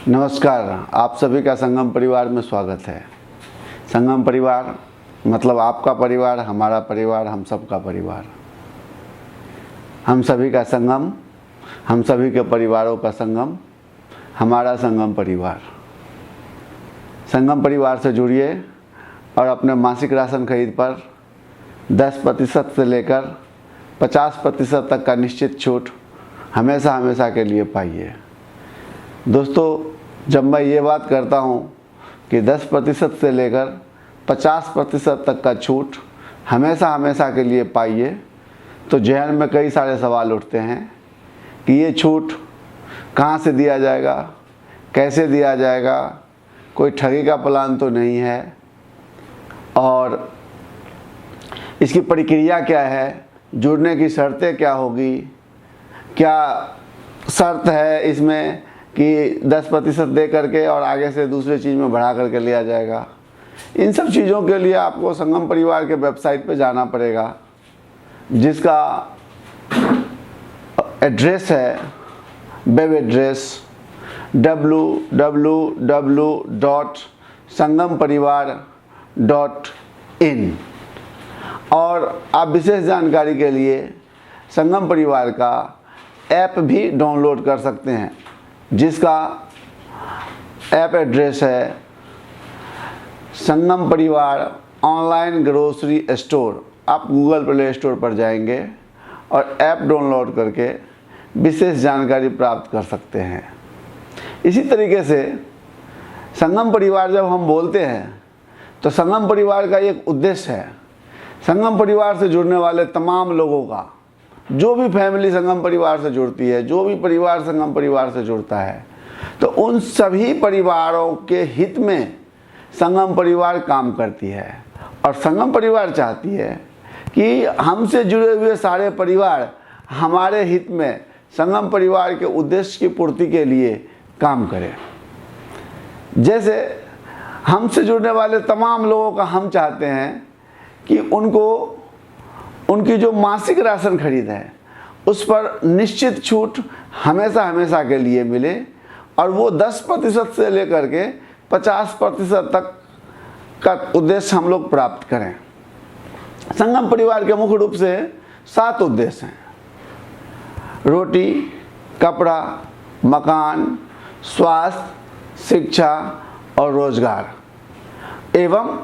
नमस्कार, आप सभी का संगम परिवार में स्वागत है। संगम परिवार मतलब आपका परिवार, हमारा परिवार, हम सबका परिवार, हम सभी का संगम, हम सभी के परिवारों का संगम, हमारा संगम परिवार। संगम परिवार से जुड़िए और अपने मासिक राशन खरीद पर 10% से लेकर 50% तक का निश्चित छूट हमेशा के लिए पाइए। दोस्तों, जब मैं ये बात करता हूँ कि 10% से लेकर 50% तक का छूट हमेशा के लिए पाइए, तो जहन में कई सारे सवाल उठते हैं कि ये छूट कहाँ से दिया जाएगा, कैसे दिया जाएगा, कोई ठगी का प्लान तो नहीं है, और इसकी प्रक्रिया क्या है, जुड़ने की शर्तें क्या होगी, क्या शर्त है इसमें कि 10% दे करके और आगे से दूसरी चीज़ में बढ़ा करके लिया जाएगा। इन सब चीज़ों के लिए आपको संगम परिवार के वेबसाइट पे जाना पड़ेगा, जिसका एड्रेस है, वेब एड्रेस www.sangamparivar.in। और आप विशेष जानकारी के लिए संगम परिवार का ऐप भी डाउनलोड कर सकते हैं, जिसका ऐप एड्रेस है संगम परिवार ऑनलाइन ग्रोसरी स्टोर। आप गूगल प्ले स्टोर पर जाएंगे और ऐप डाउनलोड करके विशेष जानकारी प्राप्त कर सकते हैं। इसी तरीके से संगम परिवार जब हम बोलते हैं तो संगम परिवार का एक उद्देश्य है, संगम परिवार से जुड़ने वाले तमाम लोगों का, जो भी फैमिली संगम परिवार से जुड़ती है, जो भी परिवार संगम परिवार से जुड़ता है, तो उन सभी परिवारों के हित में संगम परिवार काम करती है। और संगम परिवार चाहती है कि हमसे जुड़े हुए सारे परिवार हमारे हित में संगम परिवार के उद्देश्य की पूर्ति के लिए काम करें। जैसे हमसे जुड़ने वाले तमाम लोगों का हम चाहते हैं कि उनकी जो मासिक राशन खरीद है उस पर निश्चित छूट हमेशा के लिए मिले, और वो 10% से लेकर के 50% तक का उद्देश्य हम लोग प्राप्त करें। संगम परिवार के मुख्य रूप से 7 उद्देश्य हैं: रोटी, कपड़ा, मकान, स्वास्थ्य, शिक्षा और रोजगार एवं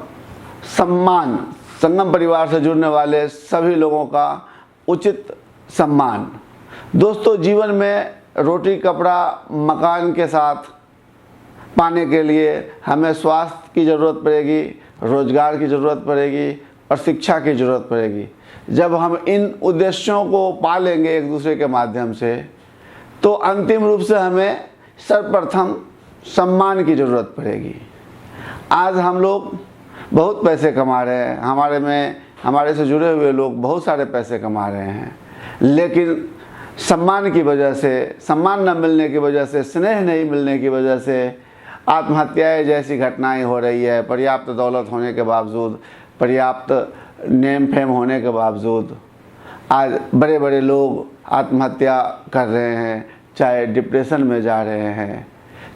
सम्मान। संगम परिवार से जुड़ने वाले सभी लोगों का उचित सम्मान। दोस्तों, जीवन में रोटी, कपड़ा, मकान के साथ पाने के लिए हमें स्वास्थ्य की ज़रूरत पड़ेगी, रोजगार की ज़रूरत पड़ेगी और शिक्षा की ज़रूरत पड़ेगी। जब हम इन उद्देश्यों को पा लेंगे एक दूसरे के माध्यम से, तो अंतिम रूप से हमें सर्वप्रथम सम्मान की ज़रूरत पड़ेगी। आज हम लोग बहुत पैसे कमा रहे हैं, हमारे से जुड़े हुए लोग बहुत सारे पैसे कमा रहे हैं, लेकिन सम्मान की वजह से, सम्मान न मिलने की वजह से, स्नेह नहीं मिलने की वजह से आत्महत्याएं जैसी घटनाएं हो रही है। पर्याप्त दौलत होने के बावजूद, पर्याप्त नेम फेम होने के बावजूद आज बड़े बड़े लोग आत्महत्या कर रहे हैं, चाहे डिप्रेशन में जा रहे हैं।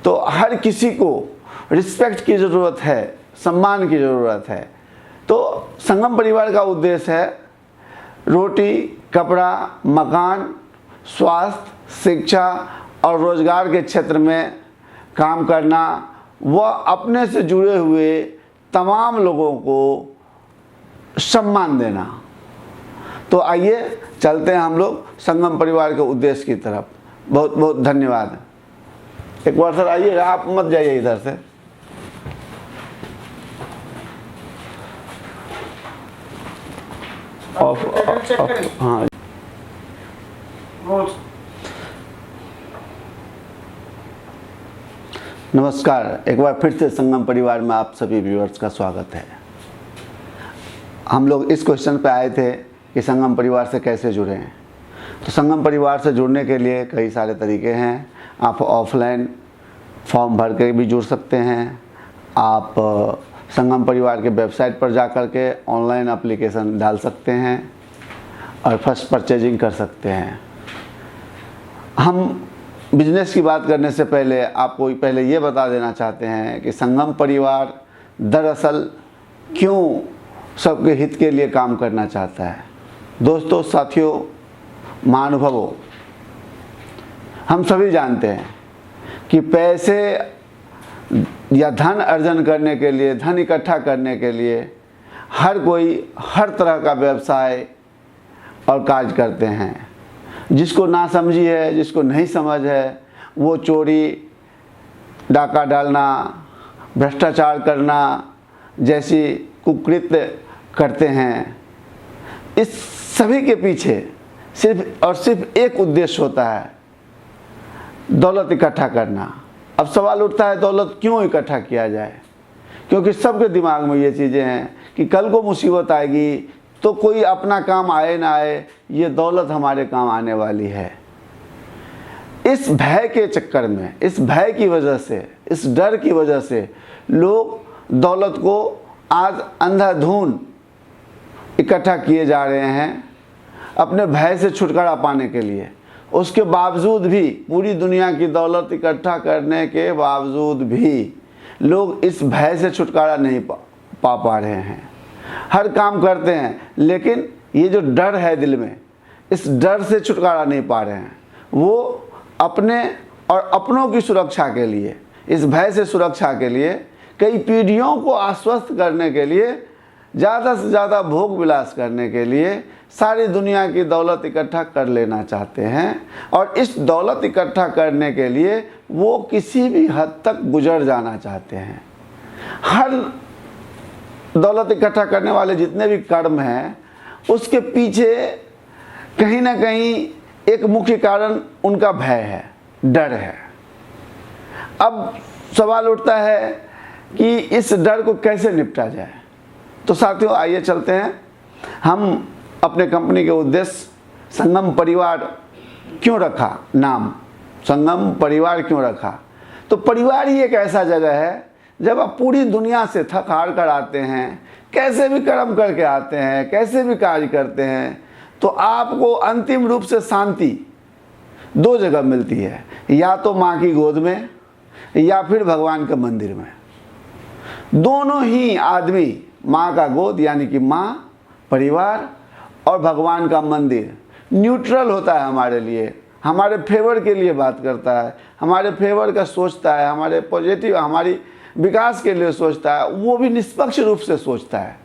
तो हर किसी को रिस्पेक्ट की ज़रूरत है, सम्मान की ज़रूरत है। तो संगम परिवार का उद्देश्य है रोटी, कपड़ा, मकान, स्वास्थ्य, शिक्षा और रोजगार के क्षेत्र में काम करना, वह अपने से जुड़े हुए तमाम लोगों को सम्मान देना। तो आइए चलते हैं हम लोग संगम परिवार के उद्देश्य की तरफ। बहुत बहुत धन्यवाद। एक बार सर आइएगा, आप मत जाइए इधर से। हाँ, नमस्कार। एक बार फिर से संगम परिवार में आप सभी व्यूअर्स का स्वागत है। हम लोग इस क्वेश्चन पे आए थे कि संगम परिवार से कैसे जुड़ें। तो संगम परिवार से जुड़ने के लिए कई सारे तरीके हैं। आप ऑफलाइन फॉर्म भर के भी जुड़ सकते हैं। आप संगम परिवार के वेबसाइट पर जा कर के ऑनलाइन एप्लीकेशन डाल सकते हैं और फर्स्ट परचेजिंग कर सकते हैं। हम बिजनेस की बात करने से पहले आपको पहले ये बता देना चाहते हैं कि संगम परिवार दरअसल क्यों सबके हित के लिए काम करना चाहता है। दोस्तों, साथियों, महानुभावों, हम सभी जानते हैं कि पैसे या धन अर्जन करने के लिए, धन इकट्ठा करने के लिए हर कोई हर तरह का व्यवसाय और कार्य करते हैं। जिसको ना समझी है, जिसको नहीं समझ है, वो चोरी, डाका डालना, भ्रष्टाचार करना जैसी कुकृत्य करते हैं। इस सभी के पीछे सिर्फ और सिर्फ एक उद्देश्य होता है, दौलत इकट्ठा करना। अब सवाल उठता है, दौलत क्यों इकट्ठा किया जाए? क्योंकि सबके दिमाग में ये चीज़ें हैं कि कल को मुसीबत आएगी तो कोई अपना काम आए ना आए, ये दौलत हमारे काम आने वाली है। इस भय के चक्कर में, इस भय की वजह से, इस डर की वजह से लोग दौलत को आज अंधाधुंध इकट्ठा किए जा रहे हैं अपने भय से छुटकारा पाने के लिए। उसके बावजूद भी, पूरी दुनिया की दौलत इकट्ठा करने के बावजूद भी लोग इस भय से छुटकारा नहीं पा रहे हैं। हर काम करते हैं, लेकिन ये जो डर है दिल में, इस डर से छुटकारा नहीं पा रहे हैं। वो अपने और अपनों की सुरक्षा के लिए, इस भय से सुरक्षा के लिए, कई पीढ़ियों को आश्वस्त करने के लिए, ज़्यादा से ज़्यादा भोग विलास करने के लिए सारी दुनिया की दौलत इकट्ठा कर लेना चाहते हैं। और इस दौलत इकट्ठा करने के लिए वो किसी भी हद तक गुजर जाना चाहते हैं। हर दौलत इकट्ठा करने वाले जितने भी कर्म हैं, उसके पीछे कहीं ना कहीं एक मुख्य कारण उनका भय है, डर है। अब सवाल उठता है कि इस डर को कैसे निपटा जाए। तो साथियों, आइए चलते हैं। हम अपने कंपनी के उद्देश्य संगम परिवार क्यों रखा, नाम संगम परिवार क्यों रखा? तो परिवार ही एक ऐसा जगह है, जब आप पूरी दुनिया से थक हार कर आते हैं, कैसे भी कर्म करके आते हैं, कैसे भी कार्य करते हैं, तो आपको अंतिम रूप से शांति दो जगह मिलती है, या तो माँ की गोद में या फिर भगवान के मंदिर में। दोनों ही आदमी, माँ का गोद यानी कि माँ, परिवार, और भगवान का मंदिर न्यूट्रल होता है हमारे लिए, हमारे फेवर के लिए बात करता है, हमारे फेवर का सोचता है, हमारे पॉजिटिव, हमारी विकास के लिए सोचता है, वो भी निष्पक्ष रूप से सोचता है।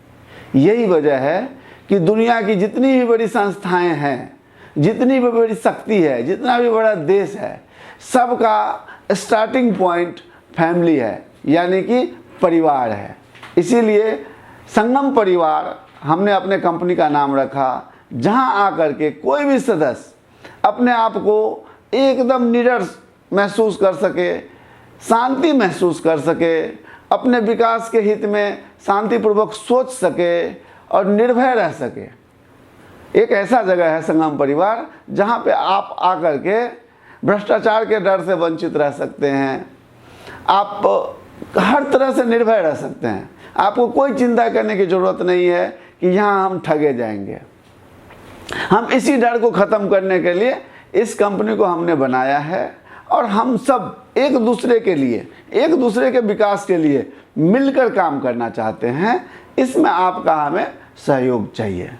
यही वजह है कि दुनिया की जितनी भी बड़ी संस्थाएं हैं, जितनी भी बड़ी शक्ति है, जितना भी बड़ा देश है, सबका स्टार्टिंग पॉइंट फैमिली है, यानी कि परिवार है। इसीलिए संगम परिवार हमने अपने कंपनी का नाम रखा, जहां आकर के कोई भी सदस्य अपने आप को एकदम निडर महसूस कर सके, शांति महसूस कर सके, अपने विकास के हित में शांतिपूर्वक सोच सके और निर्भय रह सके। एक ऐसा जगह है संगम परिवार, जहां पे आप आकर के भ्रष्टाचार के डर से वंचित रह सकते हैं, आप हर तरह से निर्भय रह सकते हैं। आपको कोई चिंता करने की ज़रूरत नहीं है कि यहाँ हम ठगे जाएंगे। हम इसी डर को ख़त्म करने के लिए इस कंपनी को हमने बनाया है, और हम सब एक दूसरे के लिए, एक दूसरे के विकास के लिए मिलकर काम करना चाहते हैं। इसमें आपका हमें सहयोग चाहिए।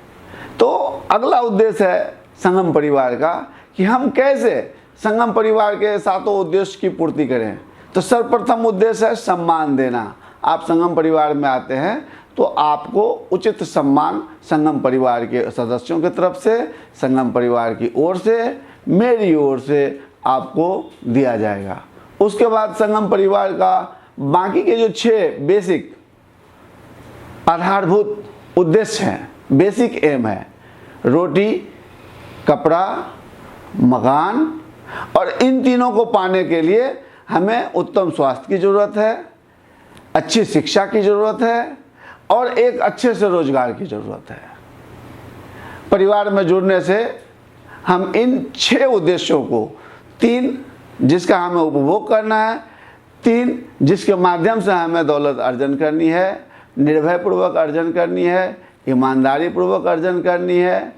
तो अगला उद्देश्य है संगम परिवार का कि हम कैसे संगम परिवार के सातों उद्देश्य की पूर्ति करें। तो सर्वप्रथम उद्देश्य है सम्मान देना। आप संगम परिवार में आते हैं तो आपको उचित सम्मान संगम परिवार के सदस्यों की तरफ से, संगम परिवार की ओर से, मेरी ओर से आपको दिया जाएगा। उसके बाद संगम परिवार का बाकी के जो 6 बेसिक आधारभूत उद्देश्य हैं, बेसिक एम है, रोटी, कपड़ा, मकान, और इन तीनों को पाने के लिए हमें उत्तम स्वास्थ्य की ज़रूरत है, अच्छी शिक्षा की ज़रूरत है, और एक अच्छे से रोजगार की ज़रूरत है। परिवार में जुड़ने से हम इन 6 उद्देश्यों को, 3 जिसका हमें उपभोग करना है, 3 जिसके माध्यम से हमें दौलत अर्जन करनी है, निर्भयपूर्वक अर्जन करनी है, ईमानदारी पूर्वक अर्जन करनी है,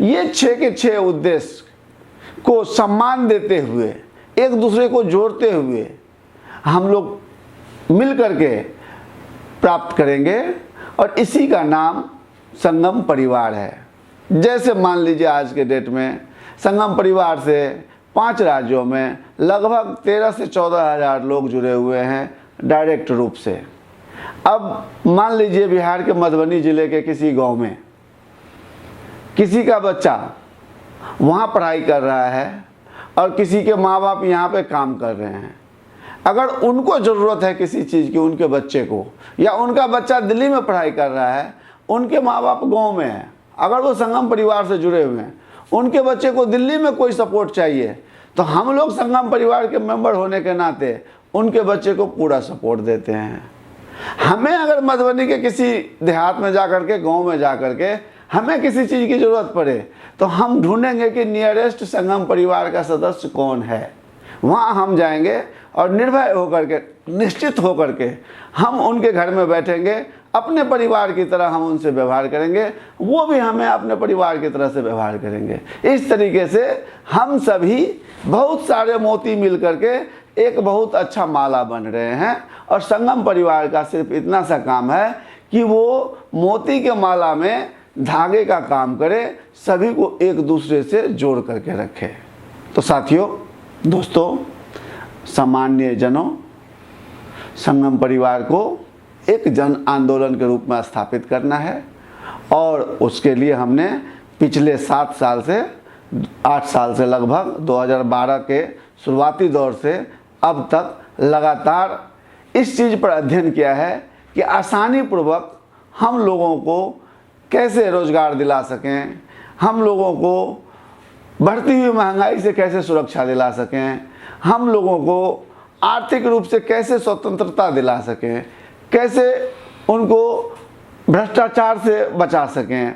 ये 6 के 6 उद्देश्य को सम्मान देते हुए एक दूसरे को जोड़ते हुए हम लोग मिल करके प्राप्त करेंगे और इसी का नाम संगम परिवार है। जैसे मान लीजिए आज के डेट में संगम परिवार से 5 राज्यों में लगभग 13 से 14 हज़ार लोग जुड़े हुए हैं डायरेक्ट रूप से। अब मान लीजिए बिहार के मधुबनी ज़िले के किसी गांव में किसी का बच्चा वहाँ पढ़ाई कर रहा है और किसी के माँ बाप यहाँ पे काम कर रहे हैं। अगर उनको ज़रूरत है किसी चीज़ की, उनके बच्चे को, या उनका बच्चा दिल्ली में पढ़ाई कर रहा है, उनके माँ बाप गांव में हैं, अगर वो संगम परिवार से जुड़े हुए हैं, उनके बच्चे को दिल्ली में कोई सपोर्ट चाहिए, तो हम लोग संगम परिवार के मेंबर होने के नाते उनके बच्चे को पूरा सपोर्ट देते हैं। हमें अगर मधुबनी के किसी देहात में जा कर के, गाँव में जा कर के हमें किसी चीज़ की ज़रूरत पड़े तो हम ढूंढेंगे कि नियरेस्ट संगम परिवार का सदस्य कौन है। वहाँ हम जाएंगे और निर्भय होकर के, निश्चित होकर के हम उनके घर में बैठेंगे, अपने परिवार की तरह हम उनसे व्यवहार करेंगे, वो भी हमें अपने परिवार की तरह से व्यवहार करेंगे। इस तरीके से हम सभी बहुत सारे मोती मिल करके एक बहुत अच्छा माला बन रहे हैं। और संगम परिवार का सिर्फ इतना सा काम है कि वो मोती के माला में धागे का काम करे, सभी को एक दूसरे से जोड़ करके रखे। तो साथियों, दोस्तों, सामान्य जनों, संगम परिवार को एक जन आंदोलन के रूप में स्थापित करना है और उसके लिए हमने पिछले 7 साल से 8 साल से लगभग 2012 के शुरुआती दौर से अब तक लगातार इस चीज़ पर अध्ययन किया है कि आसानी पूर्वक हम लोगों को कैसे रोज़गार दिला सकें, हम लोगों को बढ़ती हुई महंगाई से कैसे सुरक्षा दिला सकें, हम लोगों को आर्थिक रूप से कैसे स्वतंत्रता दिला सकें, कैसे उनको भ्रष्टाचार से बचा सकें।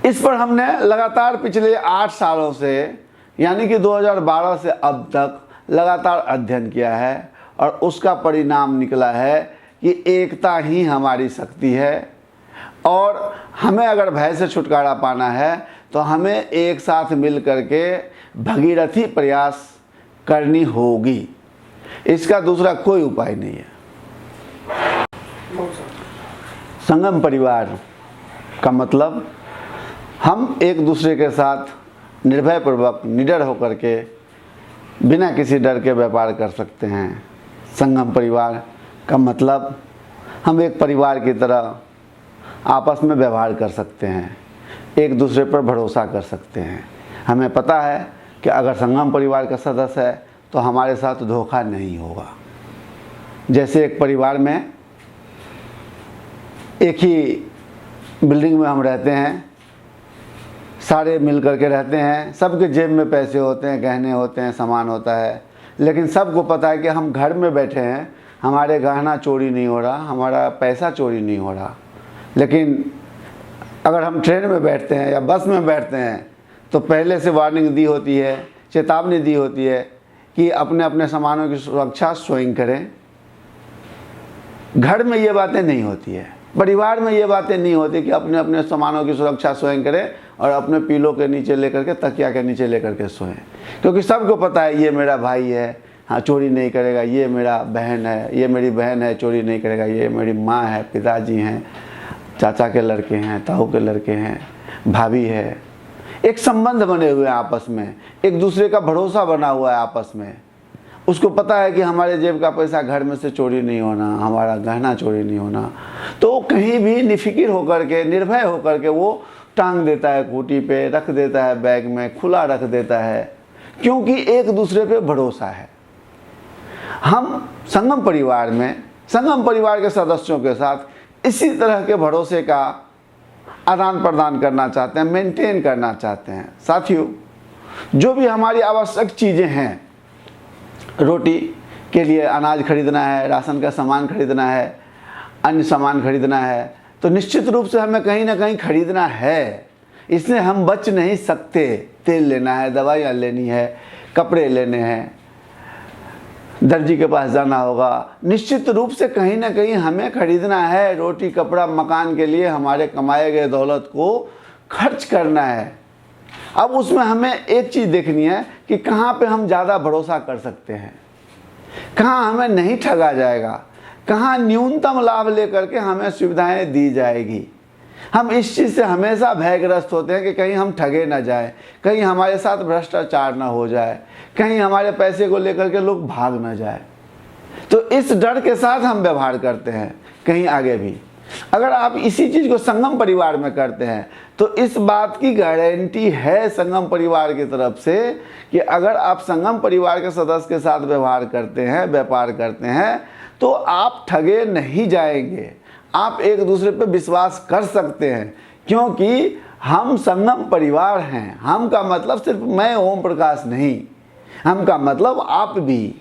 इस पर हमने लगातार पिछले 8 सालों से, यानी कि 2012 से अब तक लगातार अध्ययन किया है और उसका परिणाम निकला है कि एकता ही हमारी शक्ति है। और हमें अगर भय से छुटकारा पाना है तो हमें एक साथ मिल करके भगीरथी प्रयास करनी होगी, इसका दूसरा कोई उपाय नहीं है। संगम परिवार का मतलब हम एक दूसरे के साथ निर्भयपूर्वक, निडर होकर के, बिना किसी डर के व्यापार कर सकते हैं। संगम परिवार का मतलब हम एक परिवार की तरह आपस में व्यवहार कर सकते हैं, एक दूसरे पर भरोसा कर सकते हैं। हमें पता है कि अगर संगम परिवार का सदस्य है तो हमारे साथ धोखा नहीं होगा। जैसे एक परिवार में एक ही बिल्डिंग में हम रहते हैं, सारे मिल करके रहते हैं, सबके जेब में पैसे होते हैं, गहने होते हैं, सामान होता है, लेकिन सबको पता है कि हम घर में बैठे हैं, हमारे गहना चोरी नहीं हो रहा, हमारा पैसा चोरी नहीं हो रहा। लेकिन अगर हम ट्रेन में बैठते हैं या बस में बैठते हैं तो पहले से वार्निंग दी होती है, चेतावनी दी होती है कि अपने अपने सामानों की सुरक्षा स्वयं करें। घर में ये बातें नहीं होती है, परिवार में ये बातें नहीं होती कि अपने अपने सामानों की सुरक्षा स्वयं करें और अपने पीलों के नीचे लेकर के, तकिया के नीचे लेकर के सोएं, क्योंकि सबको पता है ये मेरा भाई है, हाँ चोरी नहीं करेगा, ये मेरा बहन है, ये मेरी बहन है, चोरी नहीं करेगा, ये मेरी माँ है, पिताजी हैं, चाचा के लड़के हैं, ताऊ के लड़के हैं, भाभी है। एक संबंध बने हुए हैं आपस में, एक दूसरे का भरोसा बना हुआ है आपस में। उसको पता है कि हमारे जेब का पैसा घर में से चोरी नहीं होना, हमारा गहना चोरी नहीं होना, तो कहीं भी निफिकिर होकर के, निर्भय होकर के वो टांग देता है खूंटी पे, रख देता है बैग में, खुला रख देता है, क्योंकि एक दूसरे पे भरोसा है। हम संगम परिवार में, संगम परिवार के सदस्यों के साथ इसी तरह के भरोसे का आदान प्रदान करना चाहते हैं, मेंटेन करना चाहते हैं। साथियों, जो भी हमारी आवश्यक चीज़ें हैं, रोटी के लिए अनाज खरीदना है, राशन का सामान खरीदना है, अन्य सामान खरीदना है, तो निश्चित रूप से हमें कहीं ना कहीं खरीदना है, इससे हम बच नहीं सकते। तेल लेना है, दवाइयाँ लेनी है, कपड़े लेने हैं, दर्जी के पास जाना होगा, निश्चित रूप से कहीं ना कहीं हमें खरीदना है। रोटी, कपड़ा, मकान के लिए हमारे कमाए गए दौलत को खर्च करना है। अब उसमें हमें एक चीज़ देखनी है कि कहाँ पे हम ज़्यादा भरोसा कर सकते हैं, कहाँ हमें नहीं ठगा जाएगा, कहाँ न्यूनतम लाभ लेकर के हमें सुविधाएं दी जाएगी। हम इस चीज़ से हमेशा भयग्रस्त होते हैं कि कहीं हम ठगे ना जाए, कहीं हमारे साथ भ्रष्टाचार ना हो जाए, कहीं हमारे पैसे को लेकर के लोग भाग ना जाए। तो इस डर के साथ हम व्यवहार करते हैं कहीं आगे भी। अगर आप इसी चीज़ को संगम परिवार में करते हैं तो इस बात की गारंटी है संगम परिवार की तरफ से कि अगर आप संगम परिवार के सदस्य के साथ व्यवहार करते हैं, व्यापार करते हैं, तो आप ठगे नहीं जाएंगे। आप एक दूसरे पे विश्वास कर सकते हैं, क्योंकि हम संगम परिवार हैं। हम का मतलब सिर्फ मैं ओम प्रकाश नहीं, हम का मतलब आप भी,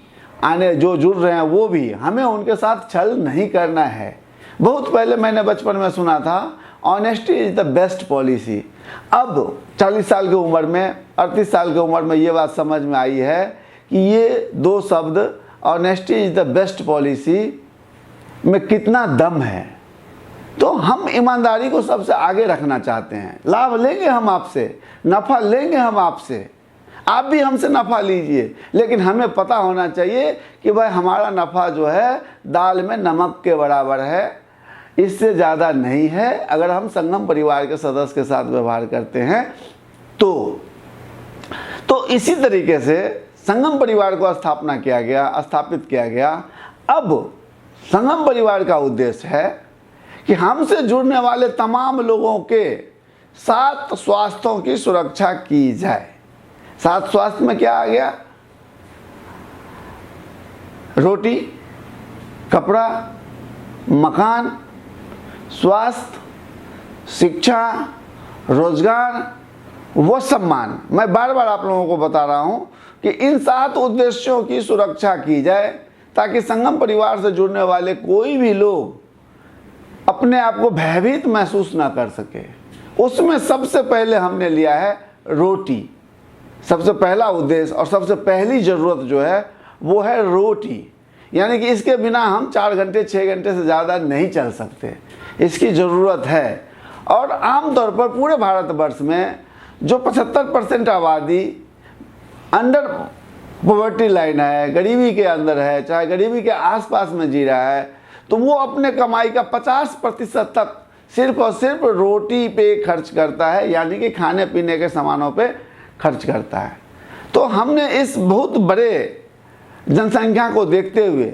आने जो जुड़ रहे हैं वो भी। हमें उनके साथ छल नहीं करना है। बहुत पहले मैंने बचपन में सुना था, honesty is the best policy. अब 40 साल की उम्र में, 38 साल की उम्र में ये बात समझ में आई है कि ये दो शब्द honesty is the best policy में कितना दम है। तो हम ईमानदारी को सबसे आगे रखना चाहते हैं। लाभ लेंगे हम आपसे, नफ़ा लेंगे हम आपसे, आप भी हमसे नफ़ा लीजिए, लेकिन हमें पता होना चाहिए कि भाई हमारा नफ़ा जो है दाल में नमक के बराबर है, इससे ज़्यादा नहीं है। अगर हम संगम परिवार के सदस्य के साथ व्यवहार करते हैं तो इसी तरीके से संगम परिवार को स्थापित किया गया। अब संगम परिवार का उद्देश्य है कि हमसे जुड़ने वाले तमाम लोगों के 7 स्वास्थ्यों की सुरक्षा की जाए। 7 स्वास्थ्य में क्या आ गया? रोटी, कपड़ा, मकान, स्वास्थ्य, शिक्षा, रोजगार व सम्मान। मैं बार बार आप लोगों को बता रहा हूं कि इन 7 उद्देश्यों की सुरक्षा की जाए ताकि संगम परिवार से जुड़ने वाले कोई भी लोग अपने आप को भयभीत महसूस ना कर सके। उसमें सबसे पहले हमने लिया है रोटी। सबसे पहला उद्देश्य और सबसे पहली ज़रूरत जो है वो है रोटी। यानी कि इसके बिना हम 4 घंटे 6 घंटे से ज़्यादा नहीं चल सकते, इसकी ज़रूरत है। और आमतौर पर पूरे भारतवर्ष में जो 75% आबादी अंडर पॉवर्टी लाइन है, गरीबी के अंदर है, चाहे गरीबी के आसपास में जी रहा है, तो वो अपने कमाई का 50% तक सिर्फ और सिर्फ रोटी पे खर्च करता है, यानी कि खाने पीने के सामानों पे खर्च करता है। तो हमने इस बहुत बड़े जनसंख्या को देखते हुए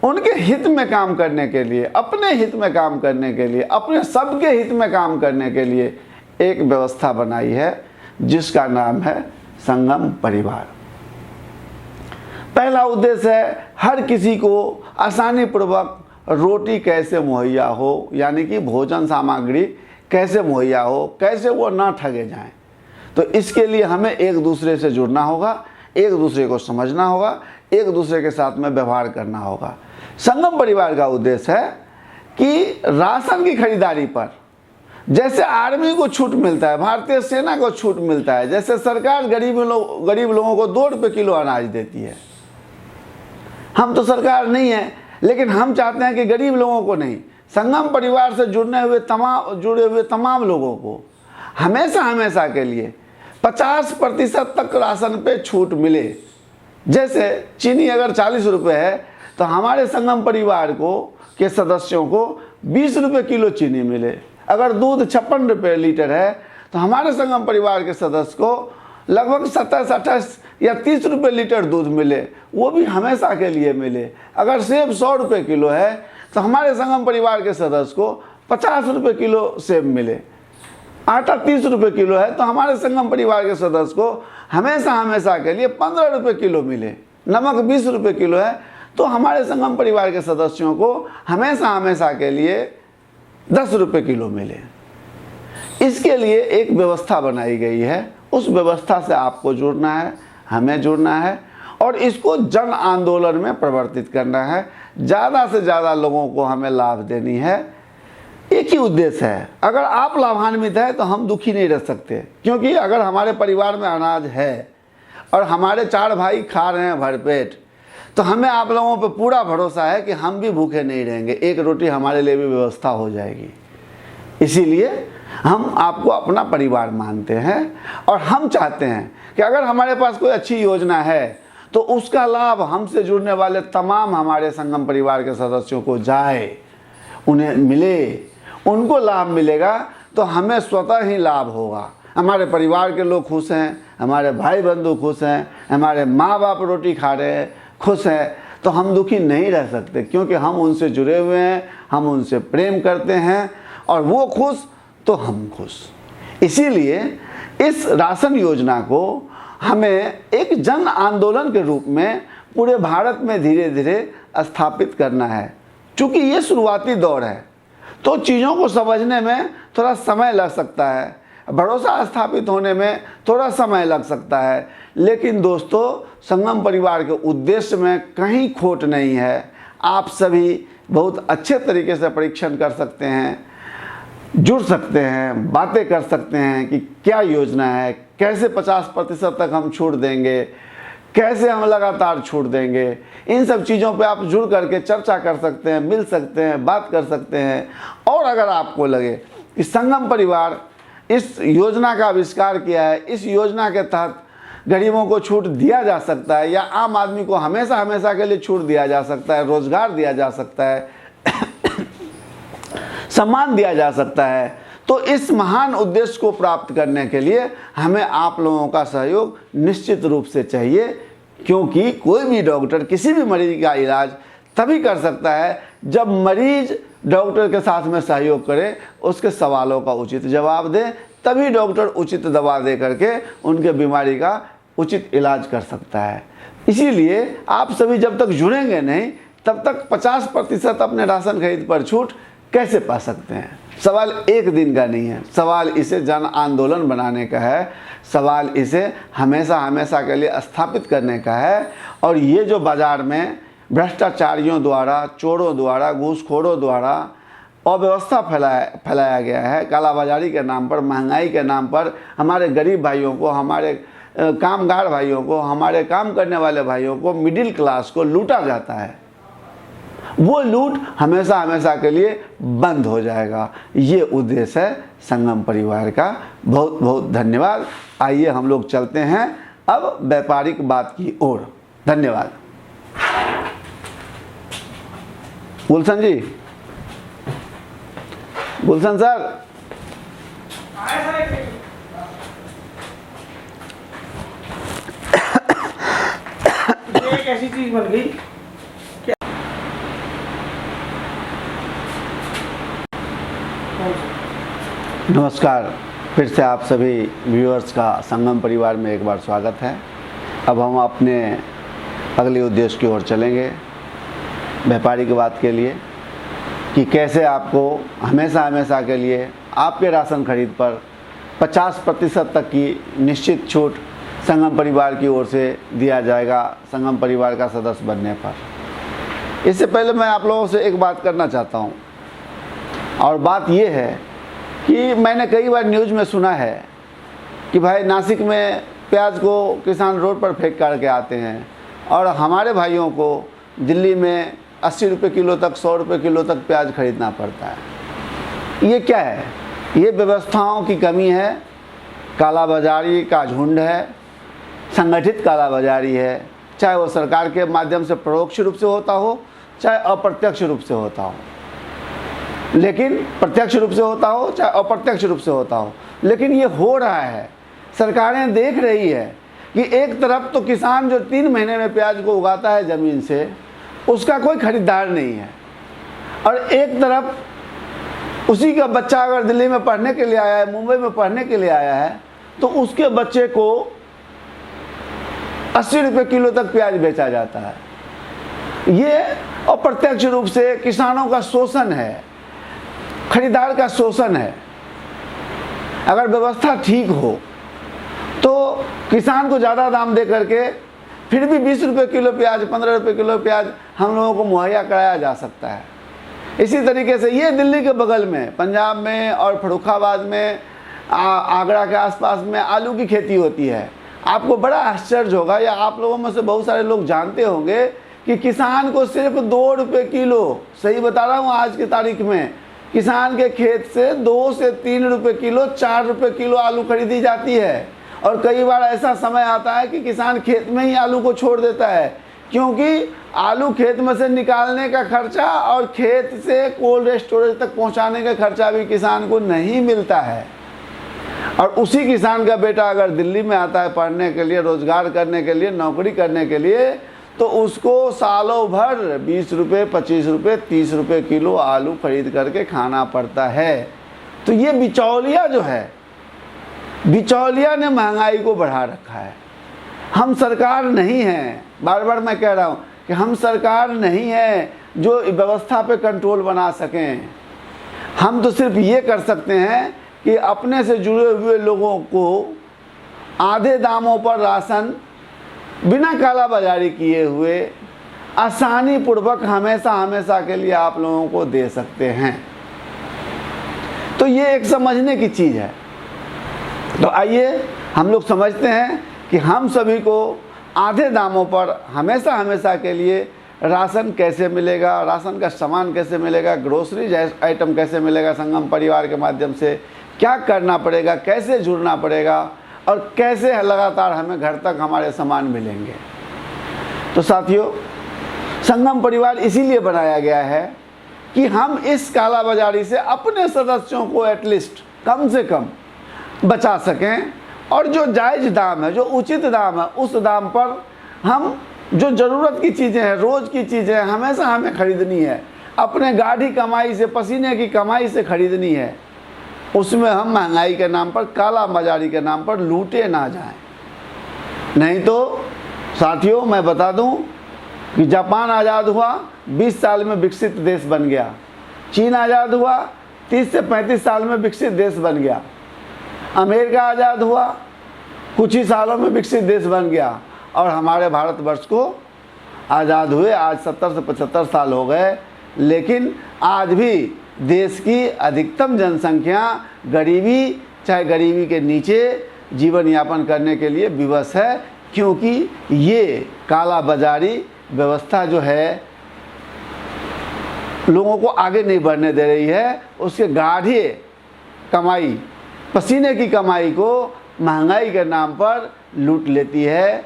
उनके हित में काम करने के लिए, अपने हित में काम करने के लिए, अपने सबके हित में काम करने के लिए एक व्यवस्था बनाई है जिसका नाम है संगम परिवार। पहला उद्देश्य है हर किसी को आसानी पूर्वक रोटी कैसे मुहैया हो, यानी कि भोजन सामग्री कैसे मुहैया हो, कैसे वो ना ठगे जाएं। तो इसके लिए हमें एक दूसरे से जुड़ना होगा, एक दूसरे को समझना होगा, एक दूसरे के साथ में व्यवहार करना होगा। संगम परिवार का उद्देश्य है कि राशन की खरीदारी पर जैसे आर्मी को छूट मिलता है, भारतीय सेना को छूट मिलता है, जैसे सरकार गरीब लोगों को 2 रुपये किलो अनाज देती है। हम तो सरकार नहीं है, लेकिन हम चाहते हैं कि गरीब लोगों को नहीं, संगम परिवार से जुड़े हुए तमाम लोगों को हमेशा के लिए 50% तक राशन पे छूट मिले। जैसे चीनी अगर 40 रुपये है तो हमारे संगम परिवार के सदस्यों को 20 रुपये किलो चीनी मिले। अगर दूध 56 रुपये लीटर है तो हमारे संगम परिवार के सदस्य को लगभग 27-28 या 30 रुपये लीटर दूध मिले, वो भी हमेशा के लिए मिले। अगर सेब 100 रुपये किलो है तो हमारे संगम परिवार के सदस्य को 50 रुपये किलो सेब मिले। आटा 30 रुपये किलो है तो हमारे संगम परिवार के सदस्य को हमेशा के लिए 15 रुपये किलो मिले। नमक 20 रुपये किलो है तो हमारे संगम परिवार के सदस्यों को हमेशा के लिए 10 रुपये किलो मिले। इसके लिए एक व्यवस्था बनाई गई है, उस व्यवस्था से आपको जुड़ना है, हमें जुड़ना है और इसको जन आंदोलन में परिवर्तित करना है। ज़्यादा से ज़्यादा लोगों को हमें लाभ देनी है। एक ही उद्देश्य है, अगर आप लाभान्वित हैं तो हम दुखी नहीं रह सकते, क्योंकि अगर हमारे परिवार में अनाज है और हमारे 4 भाई खा रहे हैं भरपेट, तो हमें आप लोगों पर पूरा भरोसा है कि हम भी भूखे नहीं रहेंगे, एक रोटी हमारे लिए भी व्यवस्था हो जाएगी। इसीलिए हम आपको अपना परिवार मानते हैं और हम चाहते हैं कि अगर हमारे पास कोई अच्छी योजना है तो उसका लाभ हमसे जुड़ने वाले तमाम हमारे संगम परिवार के सदस्यों को जाए, उन्हें मिले, उनको लाभ मिलेगा तो हमें स्वतः ही लाभ होगा। हमारे परिवार के लोग खुश हैं, हमारे भाई बंधु खुश हैं, हमारे माँ बाप रोटी खा रहे हैं, खुश हैं, तो हम दुखी नहीं रह सकते, क्योंकि हम उनसे जुड़े हुए हैं, हम उनसे प्रेम करते हैं और वो खुश तो हम खुश। इसीलिए इस राशन योजना को हमें एक जन आंदोलन के रूप में पूरे भारत में धीरे धीरे स्थापित करना है। चूँकि ये शुरुआती दौर है तो चीज़ों को समझने में थोड़ा समय लग सकता है, भरोसा स्थापित होने में थोड़ा समय लग सकता है, लेकिन दोस्तों संगम परिवार के उद्देश्य में कहीं खोट नहीं है। आप सभी बहुत अच्छे तरीके से परीक्षण कर सकते हैं, जुड़ सकते हैं, बातें कर सकते हैं कि क्या योजना है, कैसे 50% तक हम छूट देंगे, कैसे हम लगातार छूट देंगे। इन सब चीज़ों पे आप जुड़ करके चर्चा कर सकते हैं, मिल सकते हैं, बात कर सकते हैं। और अगर आपको लगे कि संगम परिवार इस योजना का आविष्कार किया है, इस योजना के तहत गरीबों को छूट दिया जा सकता है या आम आदमी को हमेशा हमेशा के लिए छूट दिया जा सकता है, रोजगार दिया जा सकता है, सम्मान दिया जा सकता है, तो इस महान उद्देश्य को प्राप्त करने के लिए हमें आप लोगों का सहयोग निश्चित रूप से चाहिए। क्योंकि कोई भी डॉक्टर किसी भी मरीज का इलाज तभी कर सकता है जब मरीज डॉक्टर के साथ में सहयोग करे, उसके सवालों का उचित जवाब दे, तभी डॉक्टर उचित दवा दे करके उनके बीमारी का उचित इलाज कर सकता है। इसीलिए आप सभी जब तक जुड़ेंगे नहीं तब तक 50% अपने राशन खरीद पर छूट कैसे पा सकते हैं। सवाल एक दिन का नहीं है, सवाल इसे जन आंदोलन बनाने का है, सवाल इसे हमेशा हमेशा के लिए स्थापित करने का है। और ये जो बाज़ार में भ्रष्टाचारियों द्वारा, चोरों द्वारा, घूसखोरों द्वारा अव्यवस्था फैलाया गया है, कालाबाजारी के नाम पर, महंगाई के नाम पर हमारे गरीब भाइयों को, हमारे कामगार भाइयों को, हमारे काम करने वाले भाइयों को, मिडिल क्लास को लूटा जाता है, वो लूट हमेशा हमेशा के लिए बंद हो जाएगा। ये उद्देश्य है संगम परिवार का। बहुत बहुत धन्यवाद। आइए हम लोग चलते हैं अब व्यापारिक बात की ओर। धन्यवाद। गुलशन जी, गुलशन सर, एक ऐसी चीज बन गई। नमस्कार, फिर से आप सभी व्यूअर्स का संगम परिवार में एक बार स्वागत है। अब हम अपने अगले उद्देश्य की ओर चलेंगे, व्यापारिक बात के लिए, कि कैसे आपको हमेशा हमेशा के लिए आपके राशन खरीद पर 50% तक की निश्चित छूट संगम परिवार की ओर से दिया जाएगा संगम परिवार का सदस्य बनने पर। इससे पहले मैं आप लोगों से एक बात करना चाहता हूँ, और बात ये है कि मैंने कई बार न्यूज़ में सुना है कि भाई नासिक में प्याज को किसान रोड पर फेंक करके आते हैं और हमारे भाइयों को दिल्ली में 80 रुपये किलो तक, 100 रुपये किलो तक प्याज खरीदना पड़ता है। ये क्या है? ये व्यवस्थाओं की कमी है, कालाबाजारी का झुंड है, संगठित कालाबाजारी है, चाहे वो सरकार के माध्यम से परोक्ष रूप से होता हो, चाहे अप्रत्यक्ष रूप से होता हो। लेकिन प्रत्यक्ष रूप से होता हो चाहे अप्रत्यक्ष रूप से होता हो, लेकिन ये हो रहा है। सरकारें देख रही है कि एक तरफ तो किसान जो 3 महीने में प्याज को उगाता है ज़मीन से, उसका कोई खरीदार नहीं है, और एक तरफ उसी का बच्चा अगर दिल्ली में पढ़ने के लिए आया है, मुंबई में पढ़ने के लिए आया है, तो उसके बच्चे को 80 रुपये किलो तक प्याज बेचा जाता है। ये अप्रत्यक्ष रूप से किसानों का शोषण है, खरीदार का शोषण है। अगर व्यवस्था ठीक हो तो किसान को ज़्यादा दाम दे करके फिर भी 20 रुपये किलो प्याज, 15 रुपये किलो प्याज हम लोगों को मुहैया कराया जा सकता है। इसी तरीके से ये दिल्ली के बगल में, पंजाब में और फर्रुखाबाद में, आगरा के आसपास में आलू की खेती होती है। आपको बड़ा आश्चर्य होगा, या आप लोगों में से बहुत सारे लोग जानते होंगे कि किसान को सिर्फ 2 रुपये किलो, सही बता रहा हूँ आज की तारीख में, किसान के खेत से 2 से 3 रुपए किलो, 4 रुपए किलो आलू खरीदी जाती है। और कई बार ऐसा समय आता है कि किसान खेत में ही आलू को छोड़ देता है, क्योंकि आलू खेत में से निकालने का खर्चा और खेत से कोल्ड स्टोरेज तक पहुंचाने का खर्चा भी किसान को नहीं मिलता है। और उसी किसान का बेटा अगर दिल्ली में आता है पढ़ने के लिए, रोजगार करने के लिए, नौकरी करने के लिए, तो उसको सालों भर 20 रुपये, 25 रुपये, 30 रुपये किलो आलू खरीद करके खाना पड़ता है। तो ये बिचौलिया जो है, बिचौलिया ने महंगाई को बढ़ा रखा है। हम सरकार नहीं हैं, बार बार मैं कह रहा हूँ कि हम सरकार नहीं है जो व्यवस्था पे कंट्रोल बना सकें। हम तो सिर्फ ये कर सकते हैं कि अपने से जुड़े हुए लोगों को आधे दामों पर राशन बिना काला बाजारी किए हुए आसानी पूर्वक हमेशा हमेशा के लिए आप लोगों को दे सकते हैं। तो ये एक समझने की चीज़ है। तो आइए हम लोग समझते हैं कि हम सभी को आधे दामों पर हमेशा हमेशा के लिए राशन कैसे मिलेगा, राशन का सामान कैसे मिलेगा, ग्रोसरी आइटम कैसे मिलेगा, संगम परिवार के माध्यम से क्या करना पड़ेगा, कैसे जुड़ना पड़ेगा और कैसे लगातार हमें घर तक हमारे सामान मिलेंगे। तो साथियों, संगम परिवार इसीलिए बनाया गया है कि हम इस काला बाजारी से अपने सदस्यों को एटलीस्ट कम से कम बचा सकें और जो जायज़ दाम है, जो उचित दाम है, उस दाम पर हम जो ज़रूरत की चीज़ें हैं, रोज़ की चीज़ें हमेशा हमें ख़रीदनी है, अपने गाढ़ी कमाई से, पसीने की कमाई से ख़रीदनी है, उसमें हम महंगाई के नाम पर, काला बाजारी के नाम पर लूटे ना जाएं। नहीं तो साथियों, मैं बता दूं कि जापान आज़ाद हुआ, 20 साल में विकसित देश बन गया। चीन आज़ाद हुआ, 30 से 35 साल में विकसित देश बन गया। अमेरिका आज़ाद हुआ, कुछ ही सालों में विकसित देश बन गया। और हमारे भारतवर्ष को आज़ाद हुए आज 70 से 75 साल हो गए, लेकिन आज भी देश की अधिकतम जनसंख्या गरीबी, चाहे गरीबी के नीचे जीवन यापन करने के लिए विवश है, क्योंकि ये काला बाजारी व्यवस्था जो है लोगों को आगे नहीं बढ़ने दे रही है। उसके गाढ़े कमाई, पसीने की कमाई को महंगाई के नाम पर लूट लेती है,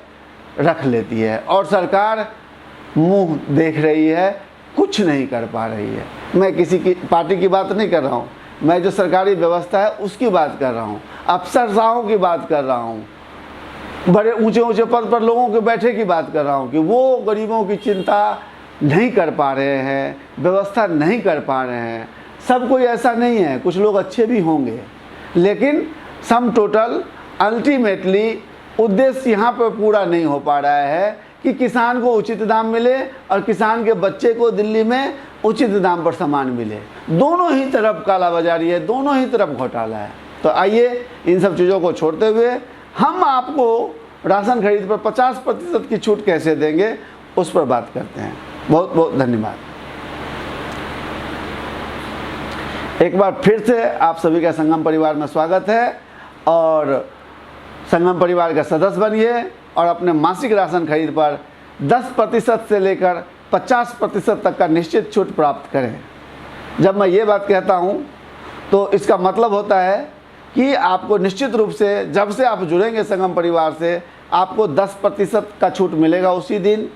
रख लेती है, और सरकार मुंह देख रही है, कुछ नहीं कर पा रही है। मैं किसी की पार्टी की बात नहीं कर रहा हूँ, मैं जो सरकारी व्यवस्था है उसकी बात कर रहा हूँ, अफसरशाहों की बात कर रहा हूँ, बड़े ऊंचे ऊंचे पद पर लोगों के बैठे की बात कर रहा हूँ कि वो गरीबों की चिंता नहीं कर पा रहे हैं, व्यवस्था नहीं कर पा रहे हैं। सब कोई ऐसा नहीं है, कुछ लोग अच्छे भी होंगे, लेकिन सम टोटल अल्टीमेटली उद्देश्य यहाँ पर पूरा नहीं हो पा रहा है कि किसान को उचित दाम मिले और किसान के बच्चे को दिल्ली में उचित दाम पर सामान मिले। दोनों ही तरफ कालाबाजारी है, दोनों ही तरफ घोटाला है। तो आइए इन सब चीज़ों को छोड़ते हुए हम आपको राशन खरीद पर 50% की छूट कैसे देंगे उस पर बात करते हैं। बहुत बहुत धन्यवाद। एक बार फिर से आप सभी का संगम परिवार में स्वागत है, और संगम परिवार का सदस्य बनिए और अपने मासिक राशन खरीद पर 10% से लेकर 50% तक का निश्चित छूट प्राप्त करें। जब मैं ये बात कहता हूँ तो इसका मतलब होता है कि आपको निश्चित रूप से जब से आप जुड़ेंगे संगम परिवार से आपको 10% का छूट मिलेगा उसी दिन,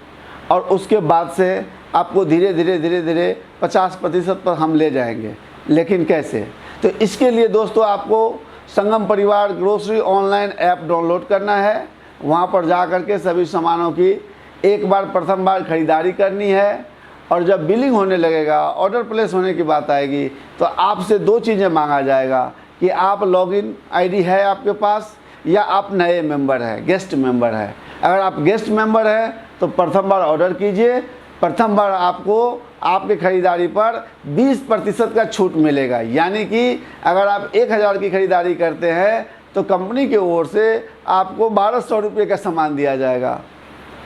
और उसके बाद से आपको धीरे धीरे 50% पर हम ले जाएंगे। लेकिन कैसे? तो इसके लिए दोस्तों आपको संगम परिवार ग्रोसरी ऑनलाइन ऐप डाउनलोड करना है। वहाँ पर जा कर के सभी सामानों की एक बार प्रथम बार खरीदारी करनी है, और जब बिलिंग होने लगेगा, ऑर्डर प्लेस होने की बात आएगी, तो आपसे दो चीज़ें मांगा जाएगा कि आप लॉगिन आईडी है आपके पास, या आप नए मेंबर हैं, गेस्ट मेंबर है। अगर आप गेस्ट मेंबर हैं तो प्रथम बार ऑर्डर कीजिए, प्रथम बार आपको आपके खरीदारी पर 20% का छूट मिलेगा। यानी कि अगर आप 1000 की खरीदारी करते हैं तो कंपनी की ओर से आपको 1200 रुपये का सामान दिया जाएगा।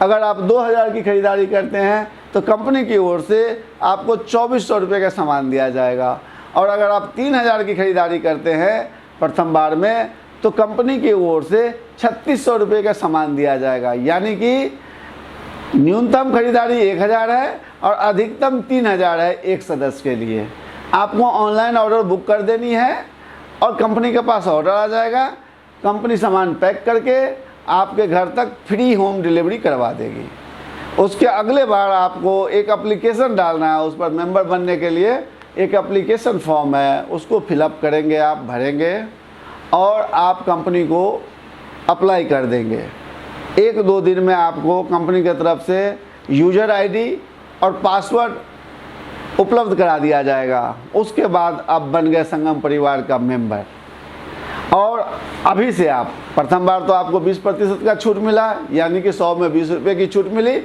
अगर आप 2000 की खरीदारी करते हैं तो कंपनी की ओर से आपको 2400 रुपये का सामान दिया जाएगा। और अगर आप 3000 की खरीदारी करते हैं प्रथम बार में तो कंपनी की ओर से 3600 रुपये का सामान दिया जाएगा। यानी कि न्यूनतम खरीदारी 1000 है और अधिकतम 3000 है एक सदस्य के लिए। आपको ऑनलाइन ऑर्डर बुक कर देनी है और कंपनी के पास ऑर्डर आ जाएगा, कंपनी सामान पैक करके आपके घर तक फ्री होम डिलीवरी करवा देगी। उसके अगले बार आपको एक एप्लीकेशन डालना है, उस पर मेंबर बनने के लिए एक एप्लीकेशन फॉर्म है, उसको फिलअप करेंगे, आप भरेंगे और आप कंपनी को अप्लाई कर देंगे। 1-2 दिन में आपको कंपनी की तरफ से यूज़र आईडी और पासवर्ड उपलब्ध करा दिया जाएगा। उसके बाद आप बन गए संगम परिवार का मेंबर। और अभी से आप प्रथम बार तो आपको 20% का छूट मिला, यानी कि 100 में 20 रुपये की छूट मिली,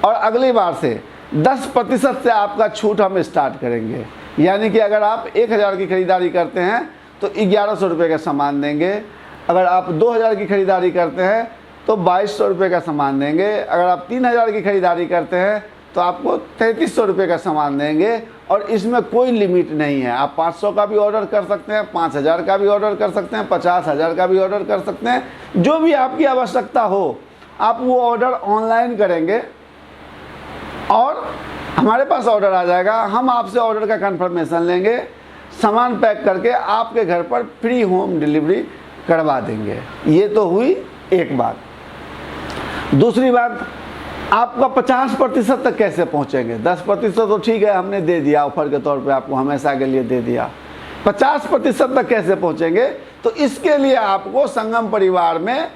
और अगली बार से 10% से आपका छूट हम स्टार्ट करेंगे। यानी कि अगर आप 1000 की खरीदारी करते हैं तो 1100 रुपये का सामान देंगे, अगर आप 2000 की खरीदारी करते हैं तो 2200 रुपये का सामान देंगे, अगर आप 3000 की खरीदारी करते हैं तो आपको 3300 रुपये का सामान देंगे। और इसमें कोई लिमिट नहीं है, आप 500 का भी ऑर्डर कर सकते हैं, 5000 का भी ऑर्डर कर सकते हैं, 50,000 का भी ऑर्डर कर सकते हैं, जो भी आपकी आवश्यकता हो आप वो ऑर्डर ऑनलाइन करेंगे और हमारे पास ऑर्डर आ जाएगा। हम आपसे ऑर्डर का कंफर्मेशन लेंगे, सामान पैक करके आपके घर पर फ्री होम डिलीवरी करवा देंगे। ये तो हुई एक बात। दूसरी बात, आपका 50% तक कैसे पहुंचेंगे? 10% तो ठीक है, हमने दे दिया ऑफर के तौर पे, आपको हमेशा के लिए दे दिया। 50% तक कैसे पहुंचेंगे? तो इसके लिए आपको संगम परिवार में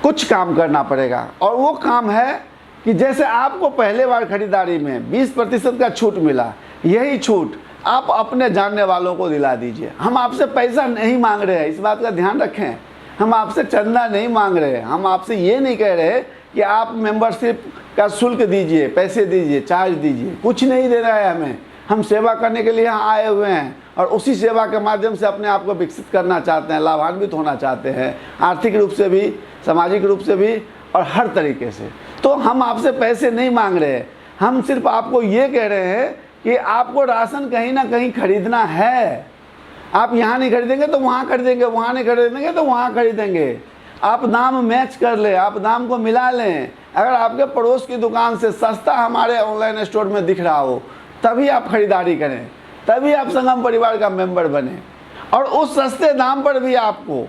कुछ काम करना पड़ेगा, और वो काम है कि जैसे आपको पहले बार खरीदारी में 20% का छूट मिला, यही छूट आप अपने जानने वालों को दिला दीजिए। हम आपसे पैसा नहीं मांग रहे हैं, इस बात का ध्यान रखें। हम आपसे चंदा नहीं मांग रहे, हम आपसे ये नहीं कह रहे कि आप मेंबरशिप का शुल्क दीजिए, पैसे दीजिए, चार्ज दीजिए, कुछ नहीं देना है हमें। हम सेवा करने के लिए यहाँ आए हुए हैं और उसी सेवा के माध्यम से अपने आप को विकसित करना चाहते हैं, लाभान्वित होना चाहते हैं, आर्थिक रूप से भी, सामाजिक रूप से भी और हर तरीके से। तो हम आपसे पैसे नहीं मांग रहे, हम सिर्फ आपको ये कह रहे हैं कि आपको राशन कहीं ना कहीं खरीदना है। आप यहाँ नहीं खरीदेंगे तो वहाँ खरीदेंगे, वहाँ नहीं खरीदेंगे तो वहाँ खरीदेंगे। आप दाम मैच कर लें, आप दाम को मिला लें। अगर आपके पड़ोस की दुकान से सस्ता हमारे ऑनलाइन स्टोर में दिख रहा हो तभी आप खरीदारी करें, तभी आप संगम परिवार का मेंबर बने। और उस सस्ते दाम पर भी आपको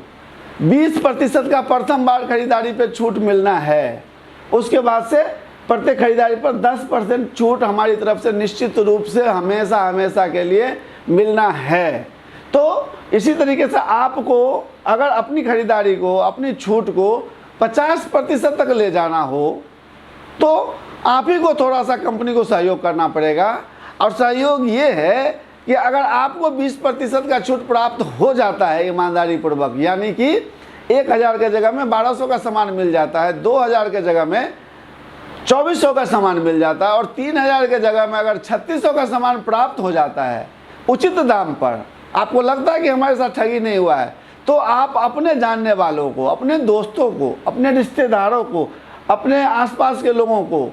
20% का प्रथम बार खरीदारी पे छूट मिलना है। उसके बाद से प्रत्येक खरीदारी पर 10% छूट हमारी तरफ से निश्चित रूप से हमेशा हमेशा के लिए मिलना है। तो इसी तरीके से आपको अगर अपनी खरीदारी को, अपनी छूट को 50% तक ले जाना हो तो आप ही को थोड़ा सा कंपनी को सहयोग करना पड़ेगा। और सहयोग ये है कि अगर आपको 20% का छूट प्राप्त हो जाता है ईमानदारी पूर्वक, यानी कि 1000 के जगह में 1200 का सामान मिल जाता है, 2000 के जगह में 2400 का सामान मिल जाता है, और 3000 के जगह में अगर 3600 का सामान प्राप्त हो जाता है उचित दाम पर, आपको लगता है कि हमारे साथ ठगी नहीं हुआ है, तो आप अपने जानने वालों को, अपने दोस्तों को, अपने रिश्तेदारों को, अपने आसपास के लोगों को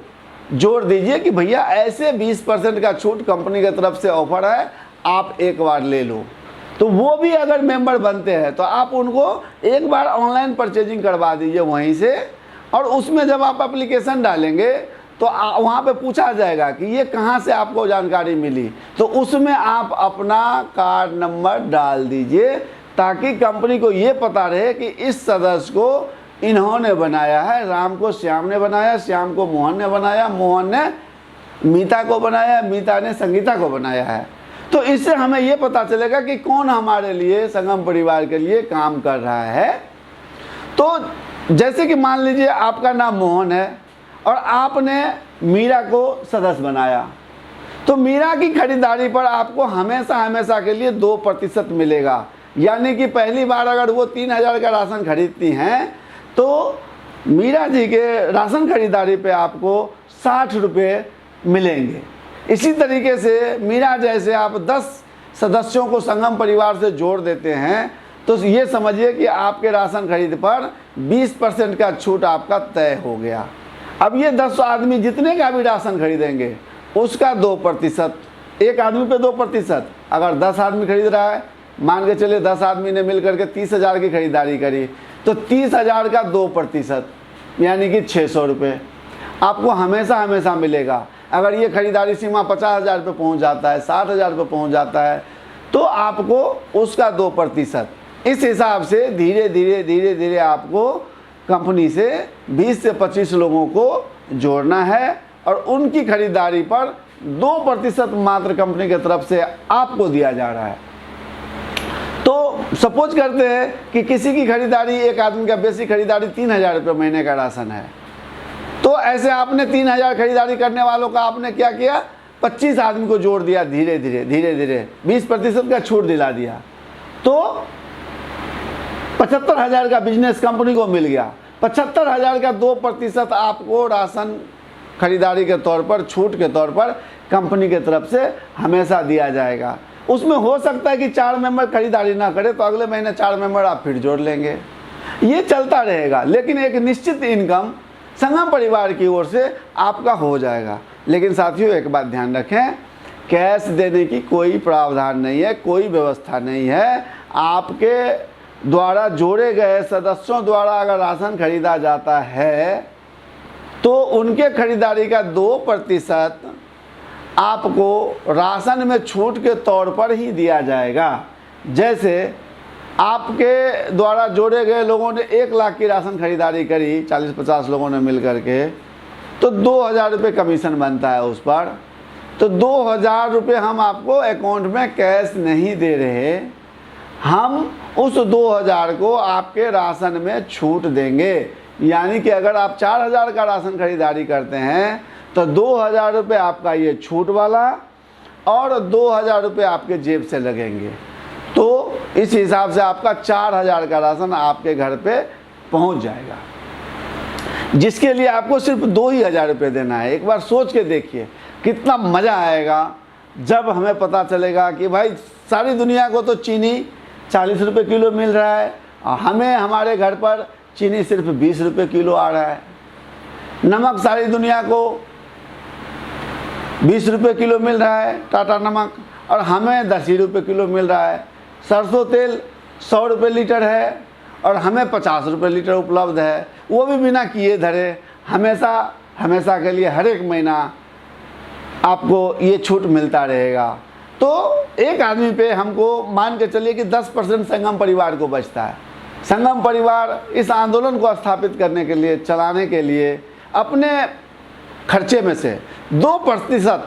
जोड़ दीजिए कि भैया ऐसे 20% का छूट कंपनी की तरफ से ऑफर है, आप एक बार ले लो। तो वो भी अगर मेंबर बनते हैं तो आप उनको एक बार ऑनलाइन परचेजिंग करवा दीजिए वहीं से, और उसमें जब आप एप्लीकेशन डालेंगे तो वहाँ पे पूछा जाएगा कि ये कहाँ से आपको जानकारी मिली, तो उसमें आप अपना कार्ड नंबर डाल दीजिए ताकि कंपनी को ये पता रहे कि इस सदस्य को इन्होंने बनाया है। राम को श्याम ने बनाया, श्याम को मोहन ने बनाया, मोहन ने मीता को बनाया, मीता ने संगीता को बनाया है। तो इससे हमें ये पता चलेगा कि कौन हमारे लिए, संगम परिवार के लिए काम कर रहा है। तो जैसे कि मान लीजिए आपका नाम मोहन है और आपने मीरा को सदस्य बनाया, तो मीरा की खरीदारी पर आपको हमेशा हमेशा के लिए 2% मिलेगा। यानी कि पहली बार अगर वो 3000 का राशन खरीदती हैं तो मीरा जी के राशन खरीदारी पे आपको 60 रुपये मिलेंगे। इसी तरीके से मीरा जैसे आप 10 सदस्यों को संगम परिवार से जोड़ देते हैं तो ये समझिए कि आपके राशन खरीद पर 20% का छूट आपका तय हो गया। अब ये 10 आदमी जितने का भी राशन खरीदेंगे उसका 2%, एक आदमी पे 2%। अगर 10 आदमी खरीद रहा है, मान के चलिए 10 आदमी ने मिल करके 30,000 की खरीदारी करी, तो 30,000 का 2% यानी कि 600 रुपये आपको हमेशा हमेशा मिलेगा। अगर ये खरीदारी सीमा 50,000 पे पहुँच जाता है, 60,000 पे पहुँच जाता है, तो आपको उसका 2% इस हिसाब से धीरे धीरे आपको कंपनी से 20 से 25 लोगों को जोड़ना है और उनकी खरीदारी पर 2% मात्र कंपनी की तरफ से आपको दिया जा रहा है। तो सपोज करते हैं कि किसी की खरीदारी, एक आदमी का बेसिक खरीदारी 3,000 रुपये महीने का राशन है, तो ऐसे आपने 3,000 खरीदारी करने वालों का आपने क्या किया, 25 आदमी को जोड़ दिया, धीरे धीरे 20% का छूट दिला दिया, तो 75,000 का बिजनेस कंपनी को मिल गया। 75,000 का 2% आपको राशन खरीदारी के तौर पर, छूट के तौर पर कंपनी की तरफ से हमेशा दिया जाएगा। उसमें हो सकता है कि 4 मेंबर खरीदारी ना करे तो अगले महीने 4 मेंबर आप फिर जोड़ लेंगे, ये चलता रहेगा, लेकिन एक निश्चित इनकम संगम परिवार की ओर से आपका हो जाएगा। लेकिन साथियों एक बात ध्यान रखें, कैश देने की कोई प्रावधान नहीं है, कोई व्यवस्था नहीं है। आपके द्वारा जोड़े गए सदस्यों द्वारा अगर राशन खरीदा जाता है तो उनके खरीदारी का 2% आपको राशन में छूट के तौर पर ही दिया जाएगा। जैसे आपके द्वारा जोड़े गए लोगों ने 1 लाख की राशन खरीदारी करी, 40-50 लोगों ने मिल करके, तो 2,000 रुपये कमीशन बनता है उस पर। तो 2,000 रुपये हम आपको अकाउंट में कैश नहीं दे रहे, हम उस 2,000 को आपके राशन में छूट देंगे। यानी कि अगर आप 4,000 का राशन खरीदारी करते हैं तो 2,000 रुपये आपका ये छूट वाला और 2,000 रुपये आपके जेब से लगेंगे। तो इस हिसाब से आपका 4,000 का राशन आपके घर पे पहुंच जाएगा, जिसके लिए आपको सिर्फ 2,000 रुपये देना है। एक बार सोच के देखिए कितना मज़ा आएगा जब हमें पता चलेगा कि भाई सारी दुनिया को तो चीनी 40 रुपये किलो मिल रहा है और हमें हमारे घर पर चीनी सिर्फ 20 रुपये किलो आ रहा है। नमक सारी दुनिया को 20 रुपये किलो मिल रहा है, टाटा नमक, और हमें 10 ही रुपये किलो मिल रहा है। सरसों तेल 100 रुपये लीटर है और हमें 50 रुपये लीटर उपलब्ध है, वो भी बिना किए धरे। हमेशा के लिए हर एक महीना आपको ये छूट मिलता रहेगा। तो एक आदमी पे हमको मान के चलिए कि 10% संगम परिवार को बचता है। संगम परिवार इस आंदोलन को स्थापित करने के लिए, चलाने के लिए अपने खर्चे में से 2%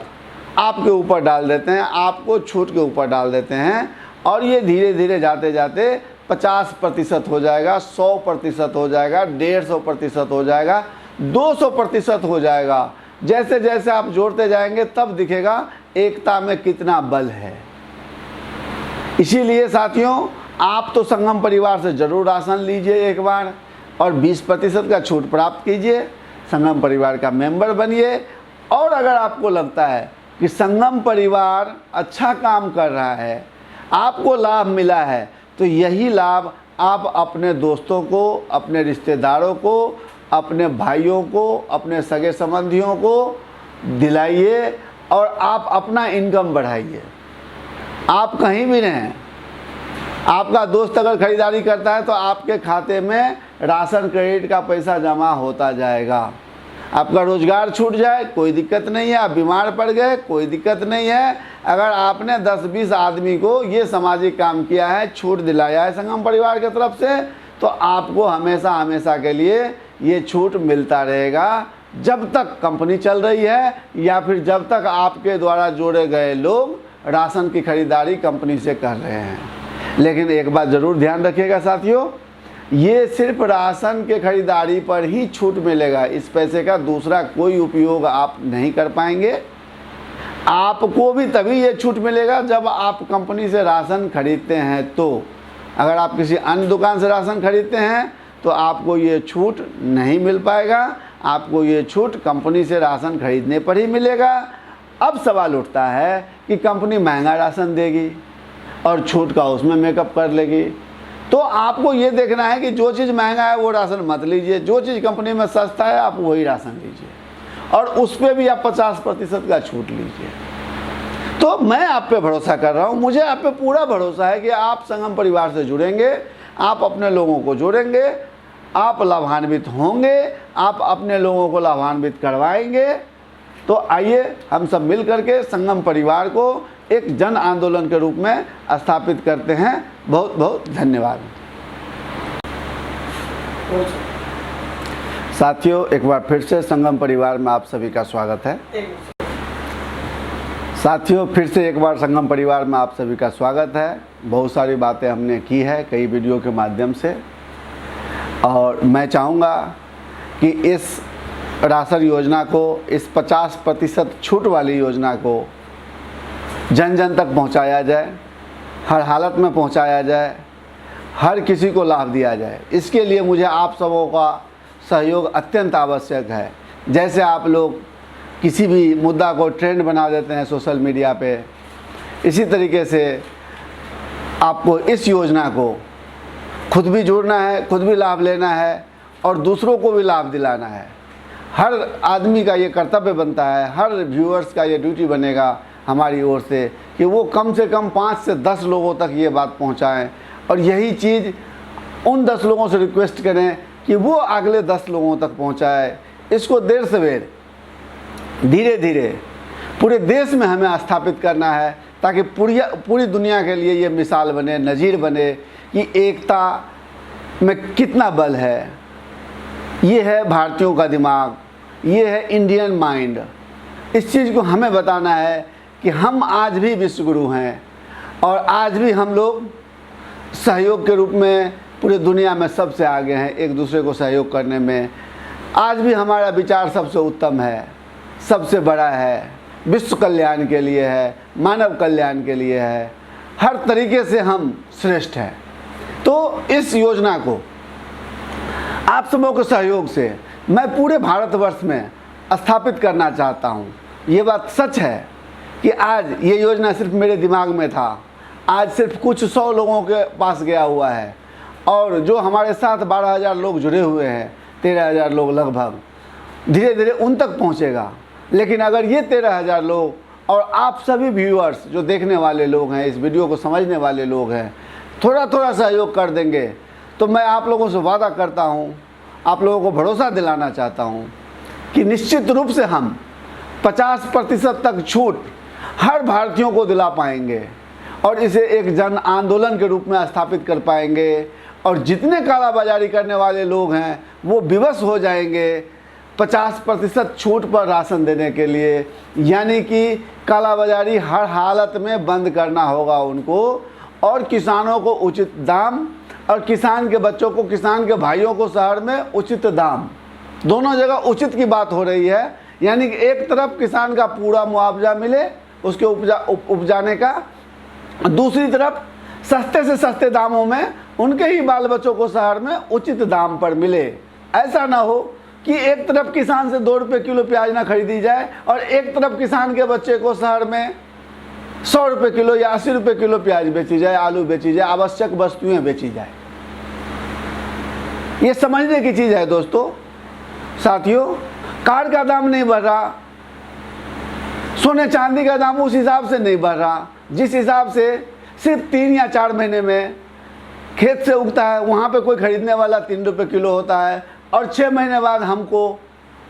आपके ऊपर डाल देते हैं, आपको छूट के ऊपर डाल देते हैं, और ये धीरे धीरे जाते जाते 50% हो जाएगा, 100% हो जाएगा, 150% हो जाएगा, 200% हो जाएगा। जैसे जैसे आप जोड़ते जाएंगे तब दिखेगा एकता में कितना बल है। इसीलिए साथियों आप तो संगम परिवार से ज़रूर राशन लीजिए एक बार और 20% का छूट प्राप्त कीजिए, संगम परिवार का मेंबर बनिए। और अगर आपको लगता है कि संगम परिवार अच्छा काम कर रहा है, आपको लाभ मिला है, तो यही लाभ आप अपने दोस्तों को, अपने रिश्तेदारों को, अपने भाइयों को, अपने सगे संबंधियों को दिलाइए और आप अपना इनकम बढ़ाइए। आप कहीं भी रहें, आपका दोस्त अगर खरीदारी करता है तो आपके खाते में राशन क्रेडिट का पैसा जमा होता जाएगा। आपका रोजगार छूट जाए कोई दिक्कत नहीं है, आप बीमार पड़ गए कोई दिक्कत नहीं है, अगर आपने 10-20 आदमी को ये सामाजिक काम किया है, छूट दिलाया है संगम परिवार की तरफ से, तो आपको हमेशा के लिए ये छूट मिलता रहेगा जब तक कंपनी चल रही है या फिर जब तक आपके द्वारा जोड़े गए लोग राशन की खरीदारी कंपनी से कर रहे हैं। लेकिन एक बात ज़रूर ध्यान रखिएगा साथियों, ये सिर्फ राशन के खरीदारी पर ही छूट मिलेगा, इस पैसे का दूसरा कोई उपयोग आप नहीं कर पाएंगे। आपको भी तभी ये छूट मिलेगा जब आप कंपनी से राशन खरीदते हैं। तो अगर आप किसी अन्य दुकान से राशन खरीदते हैं तो आपको ये छूट नहीं मिल पाएगा, आपको ये छूट कंपनी से राशन खरीदने पर ही मिलेगा। अब सवाल उठता है कि कंपनी महंगा राशन देगी और छूट का उसमें मेकअप कर लेगी, तो आपको ये देखना है कि जो चीज़ महंगा है वो राशन मत लीजिए, जो चीज़ कंपनी में सस्ता है आप वही राशन लीजिए और उस पर भी आप 50% का छूट लीजिए। तो मैं आप पे भरोसा कर रहा हूँ, मुझे आप पे पूरा भरोसा है कि आप संगम परिवार से जुड़ेंगे, आप अपने लोगों को जोड़ेंगे, आप लाभान्वित होंगे, आप अपने लोगों को लाभान्वित करवाएंगे। तो आइए हम सब मिल करके संगम परिवार को एक जन आंदोलन के रूप में स्थापित करते हैं। बहुत बहुत धन्यवाद। साथियों, एक बार फिर से संगम परिवार में आप सभी का स्वागत है। साथियों, फिर से एक बार संगम परिवार में आप सभी का स्वागत है। बहुत सारी बातें हमने की है कई वीडियो के माध्यम से, और मैं चाहूँगा कि इस राशन योजना को, इस 50% छूट वाली योजना को जन जन तक पहुंचाया जाए, हर हालत में पहुंचाया जाए, हर किसी को लाभ दिया जाए। इसके लिए मुझे आप सबों का सहयोग अत्यंत आवश्यक है। जैसे आप लोग किसी भी मुद्दा को ट्रेंड बना देते हैं सोशल मीडिया पे, इसी तरीके से आपको इस योजना को खुद भी जुड़ना है, खुद भी लाभ लेना है और दूसरों को भी लाभ दिलाना है। हर आदमी का ये कर्तव्य बनता है, हर व्यूअर्स का ये ड्यूटी बनेगा हमारी ओर से कि वो कम से कम 5 से 10 लोगों तक ये बात पहुंचाएं, और यही चीज़ उन 10 लोगों से रिक्वेस्ट करें कि वो अगले 10 लोगों तक पहुंचाए। इसको देर सवेर धीरे धीरे पूरे देश में हमें स्थापित करना है, ताकि पूरी दुनिया के लिए ये मिसाल बने, नज़ीर बने कि एकता में कितना बल है। ये है भारतीयों का दिमाग, ये है इंडियन माइंड। इस चीज़ को हमें बताना है कि हम आज भी विश्वगुरु हैं, और आज भी हम लोग सहयोग के रूप में पूरे दुनिया में सबसे आगे हैं एक दूसरे को सहयोग करने में। आज भी हमारा विचार सबसे उत्तम है, सबसे बड़ा है, विश्व कल्याण के लिए है, मानव कल्याण के लिए है, हर तरीके से हम श्रेष्ठ हैं। तो इस योजना को आप सबों के सहयोग से मैं पूरे भारतवर्ष में स्थापित करना चाहता हूँ। ये बात सच है कि आज ये योजना सिर्फ मेरे दिमाग में था, आज सिर्फ कुछ 100 लोगों के पास गया हुआ है, और जो हमारे साथ 12,000 लोग जुड़े हुए हैं, 13,000 लोग लगभग, धीरे धीरे उन तक पहुँचेगा। लेकिन अगर ये 13,000 लोग और आप सभी व्यूअर्स जो देखने वाले लोग हैं, इस वीडियो को समझने वाले लोग हैं, थोड़ा थोड़ा सहयोग कर देंगे, तो मैं आप लोगों से वादा करता हूँ, आप लोगों को भरोसा दिलाना चाहता हूँ कि निश्चित रूप से हम 50% तक छूट हर भारतीयों को दिला पाएंगे, और इसे एक जन आंदोलन के रूप में स्थापित कर पाएंगे। और जितने कालाबाजारी करने वाले लोग हैं वो विवश हो जाएंगे 50% छूट पर राशन देने के लिए। यानी कि कालाबाजारी हर हालत में बंद करना होगा उनको, और किसानों को उचित दाम, और किसान के बच्चों को, किसान के भाइयों को शहर में उचित दाम, दोनों जगह उचित की बात हो रही है। यानी कि एक तरफ किसान का पूरा मुआवजा मिले उसके उपजाने का, दूसरी तरफ सस्ते से सस्ते दामों में उनके ही बाल बच्चों को शहर में उचित दाम पर मिले। ऐसा ना हो कि एक तरफ किसान से 2 रुपये किलो प्याज ना खरीदी जाए, और एक तरफ किसान के बच्चे को शहर में 100 रुपये किलो या 80 रुपये किलो प्याज बेची जाए, आलू बेची जाए, आवश्यक वस्तुएं बेची जाए। ये समझने की चीज़ है दोस्तों। साथियों, कार का दाम नहीं बढ़ रहा, सोने चांदी का दाम उस हिसाब से नहीं बढ़ रहा जिस हिसाब से सिर्फ 3 या 4 महीने में खेत से उगता है। वहाँ पे कोई ख़रीदने वाला 3 रुपये किलो होता है, और 6 महीने बाद हमको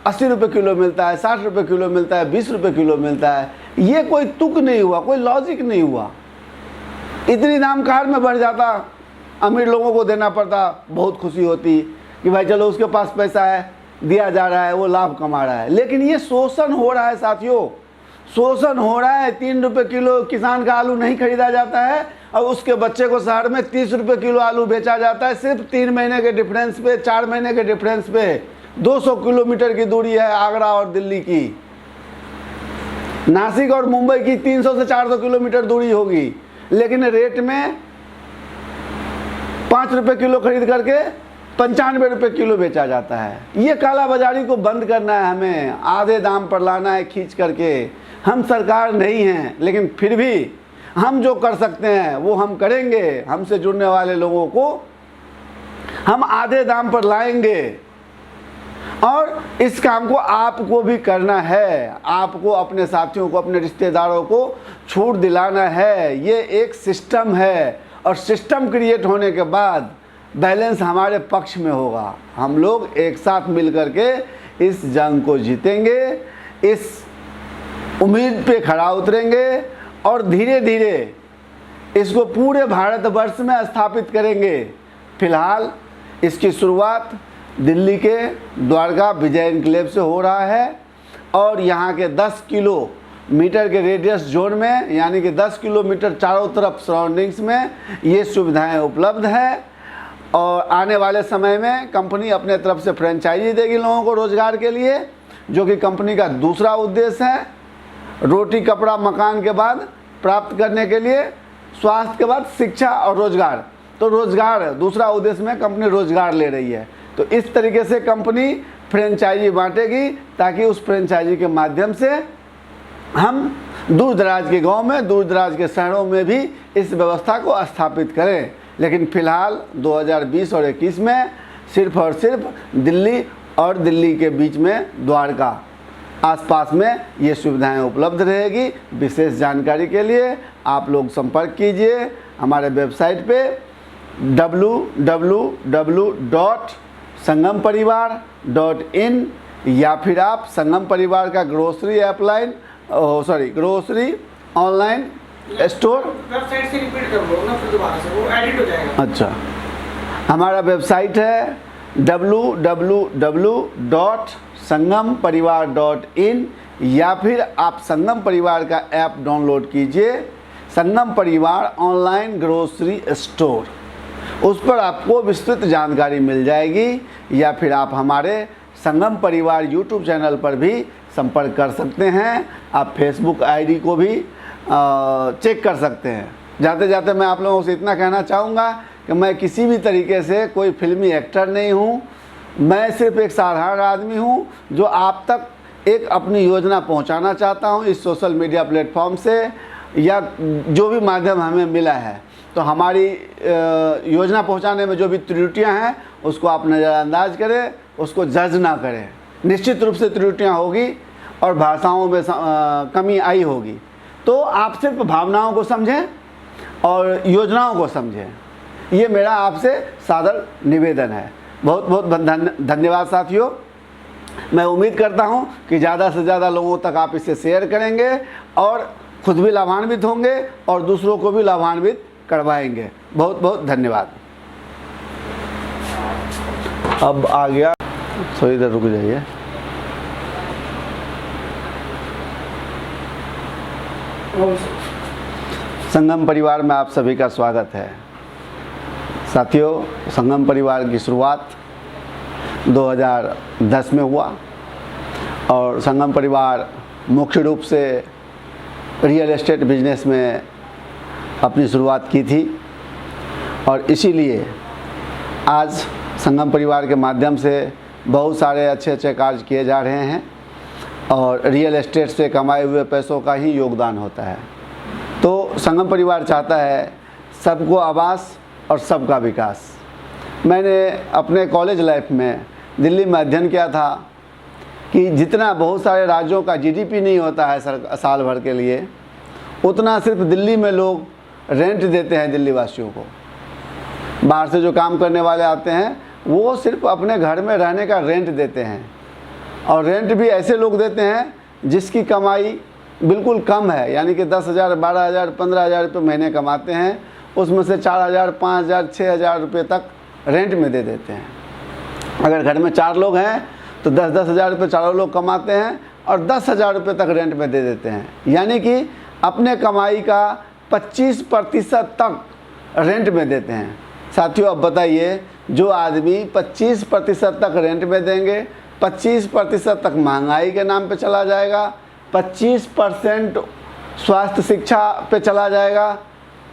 80 रुपये किलो मिलता है, 60 रुपये किलो मिलता है, 20 रुपये किलो मिलता है। ये कोई तुक नहीं हुआ, कोई लॉजिक नहीं हुआ। इतनी दाम कार में बढ़ जाता, अमीर लोगों को देना पड़ता, बहुत खुशी होती कि भाई चलो उसके पास पैसा है, दिया जा रहा है, वो लाभ कमा रहा है। लेकिन ये शोषण हो रहा है साथियों, शोषण हो रहा है। 3 रुपये किलो किसान का आलू नहीं खरीदा जाता है, और उसके बच्चे को शहर में 30 रुपये किलो आलू बेचा जाता है, सिर्फ 3 महीने के डिफरेंस पे, 4 महीने के डिफरेंस पे। 200 किलोमीटर की दूरी है आगरा और दिल्ली की, नासिक और मुंबई की 300 से 400 किलोमीटर दूरी होगी, लेकिन रेट में 5 रुपये किलो खरीद करके 95 रुपये किलो बेचा जाता है। ये काला बाजारी को बंद करना है हमें, आधे दाम पर लाना है खींच करके। हम सरकार नहीं हैं, लेकिन फिर भी हम जो कर सकते हैं वो हम करेंगे। हमसे जुड़ने वाले लोगों को हम आधे दाम पर लाएंगे, और इस काम को आपको भी करना है। आपको अपने साथियों को, अपने रिश्तेदारों को छूट दिलाना है। ये एक सिस्टम है, और सिस्टम क्रिएट होने के बाद बैलेंस हमारे पक्ष में होगा। हम लोग एक साथ मिल करके इस जंग को जीतेंगे, इस उम्मीद पे खरा उतरेंगे और धीरे धीरे इसको पूरे भारतवर्ष में स्थापित करेंगे। फिलहाल इसकी शुरुआत दिल्ली के द्वारका विजय एन्क्लेव से हो रहा है और यहाँ के 10 किलोमीटर के रेडियस जोन में, यानी कि 10 किलोमीटर चारों तरफ सराउंडिंग्स में ये सुविधाएं उपलब्ध है। और आने वाले समय में कंपनी अपने तरफ से फ्रेंचाइजी देगी लोगों को रोज़गार के लिए, जो कि कंपनी का दूसरा उद्देश्य है। रोटी कपड़ा मकान के बाद प्राप्त करने के लिए, स्वास्थ्य के बाद शिक्षा और रोज़गार, तो रोज़गार दूसरा उद्देश्य में कंपनी रोज़गार ले रही है। तो इस तरीके से कंपनी फ्रेंचाइजी बांटेगी ताकि उस फ्रेंचाइजी के माध्यम से हम दूर दराज के गांव में, दूर दराज के शहरों में भी इस व्यवस्था को स्थापित करें। लेकिन फ़िलहाल 2020 और 21 में सिर्फ और सिर्फ दिल्ली और दिल्ली के बीच में द्वारका आसपास में ये सुविधाएं उपलब्ध रहेगी। विशेष जानकारी के लिए आप लोग संपर्क कीजिए हमारे वेबसाइट पे www.sangamparivar.in या फिर आप संगम परिवार का ग्रोसरी ऑनलाइन स्टोर। वेबसाइट से रिपीट कर लो ना, फिर दोबारा से वो एडिट हो जाएगा। अच्छा, हमारा वेबसाइट है www.sangamparivar.in या फिर आप संगम परिवार का ऐप डाउनलोड कीजिए, संगम परिवार ऑनलाइन ग्रोसरी स्टोर। उस पर आपको विस्तृत जानकारी मिल जाएगी। या फिर आप हमारे संगम परिवार यूट्यूब चैनल पर भी संपर्क कर सकते हैं। आप फेसबुक आईडी को भी चेक कर सकते हैं। जाते जाते मैं आप लोगों से इतना कहना चाहूँगा कि मैं किसी भी तरीके से कोई फिल्मी एक्टर नहीं हूँ। मैं सिर्फ एक साधारण आदमी हूँ जो आप तक एक अपनी योजना पहुँचाना चाहता हूँ इस सोशल मीडिया प्लेटफॉर्म से, या जो भी माध्यम हमें मिला है। तो हमारी योजना पहुँचाने में जो भी त्रुटियाँ हैं उसको आप नज़रअंदाज करें, उसको जज ना करें। निश्चित रूप से त्रुटियाँ होगी और भाषाओं में कमी आई होगी, तो आप सिर्फ भावनाओं को समझें और योजनाओं को समझें। ये मेरा आपसे सादर निवेदन है। बहुत बहुत धन्यवाद साथियों। मैं उम्मीद करता हूँ कि ज़्यादा से ज़्यादा लोगों तक आप इसे शेयर करेंगे और खुद भी लाभान्वित होंगे और दूसरों को भी लाभान्वित करवाएंगे। बहुत बहुत धन्यवाद। अब आ गया, सो इधर रुक जाइए। संगम परिवार में आप सभी का स्वागत है। साथियों, संगम परिवार की शुरुआत 2010 में हुआ और संगम परिवार मुख्य रूप से रियल एस्टेट बिजनेस में अपनी शुरुआत की थी और इसीलिए आज संगम परिवार के माध्यम से बहुत सारे अच्छे अच्छे कार्य किए जा रहे हैं और रियल एस्टेट से कमाए हुए पैसों का ही योगदान होता है। तो संगम परिवार चाहता है सबको आवास और सबका विकास। मैंने अपने कॉलेज लाइफ में दिल्ली में अध्ययन किया था कि जितना बहुत सारे राज्यों का जीडीपी नहीं होता है साल भर के लिए, उतना सिर्फ दिल्ली में लोग रेंट देते हैं दिल्ली वासियों को। बाहर से जो काम करने वाले आते हैं वो सिर्फ अपने घर में रहने का रेंट देते हैं और रेंट भी ऐसे लोग देते हैं जिसकी कमाई बिल्कुल कम है, यानी कि 10,000, 12,000, 15,000 रुपये महीने कमाते हैं। उसमें से 4,000, 5,000, 6,000 रुपये तक रेंट में दे देते हैं। अगर घर में 4 लोग हैं तो 10,000 रुपये चारों लोग कमाते हैं और 10,000 रुपये तक रेंट में दे देते हैं, यानी कि अपने कमाई का 25% तक रेंट में देते हैं। साथियों, अब बताइए, जो आदमी 25% तक रेंट में देंगे, 25% तक महंगाई के नाम पे चला जाएगा, 25% स्वास्थ्य शिक्षा पे चला जाएगा,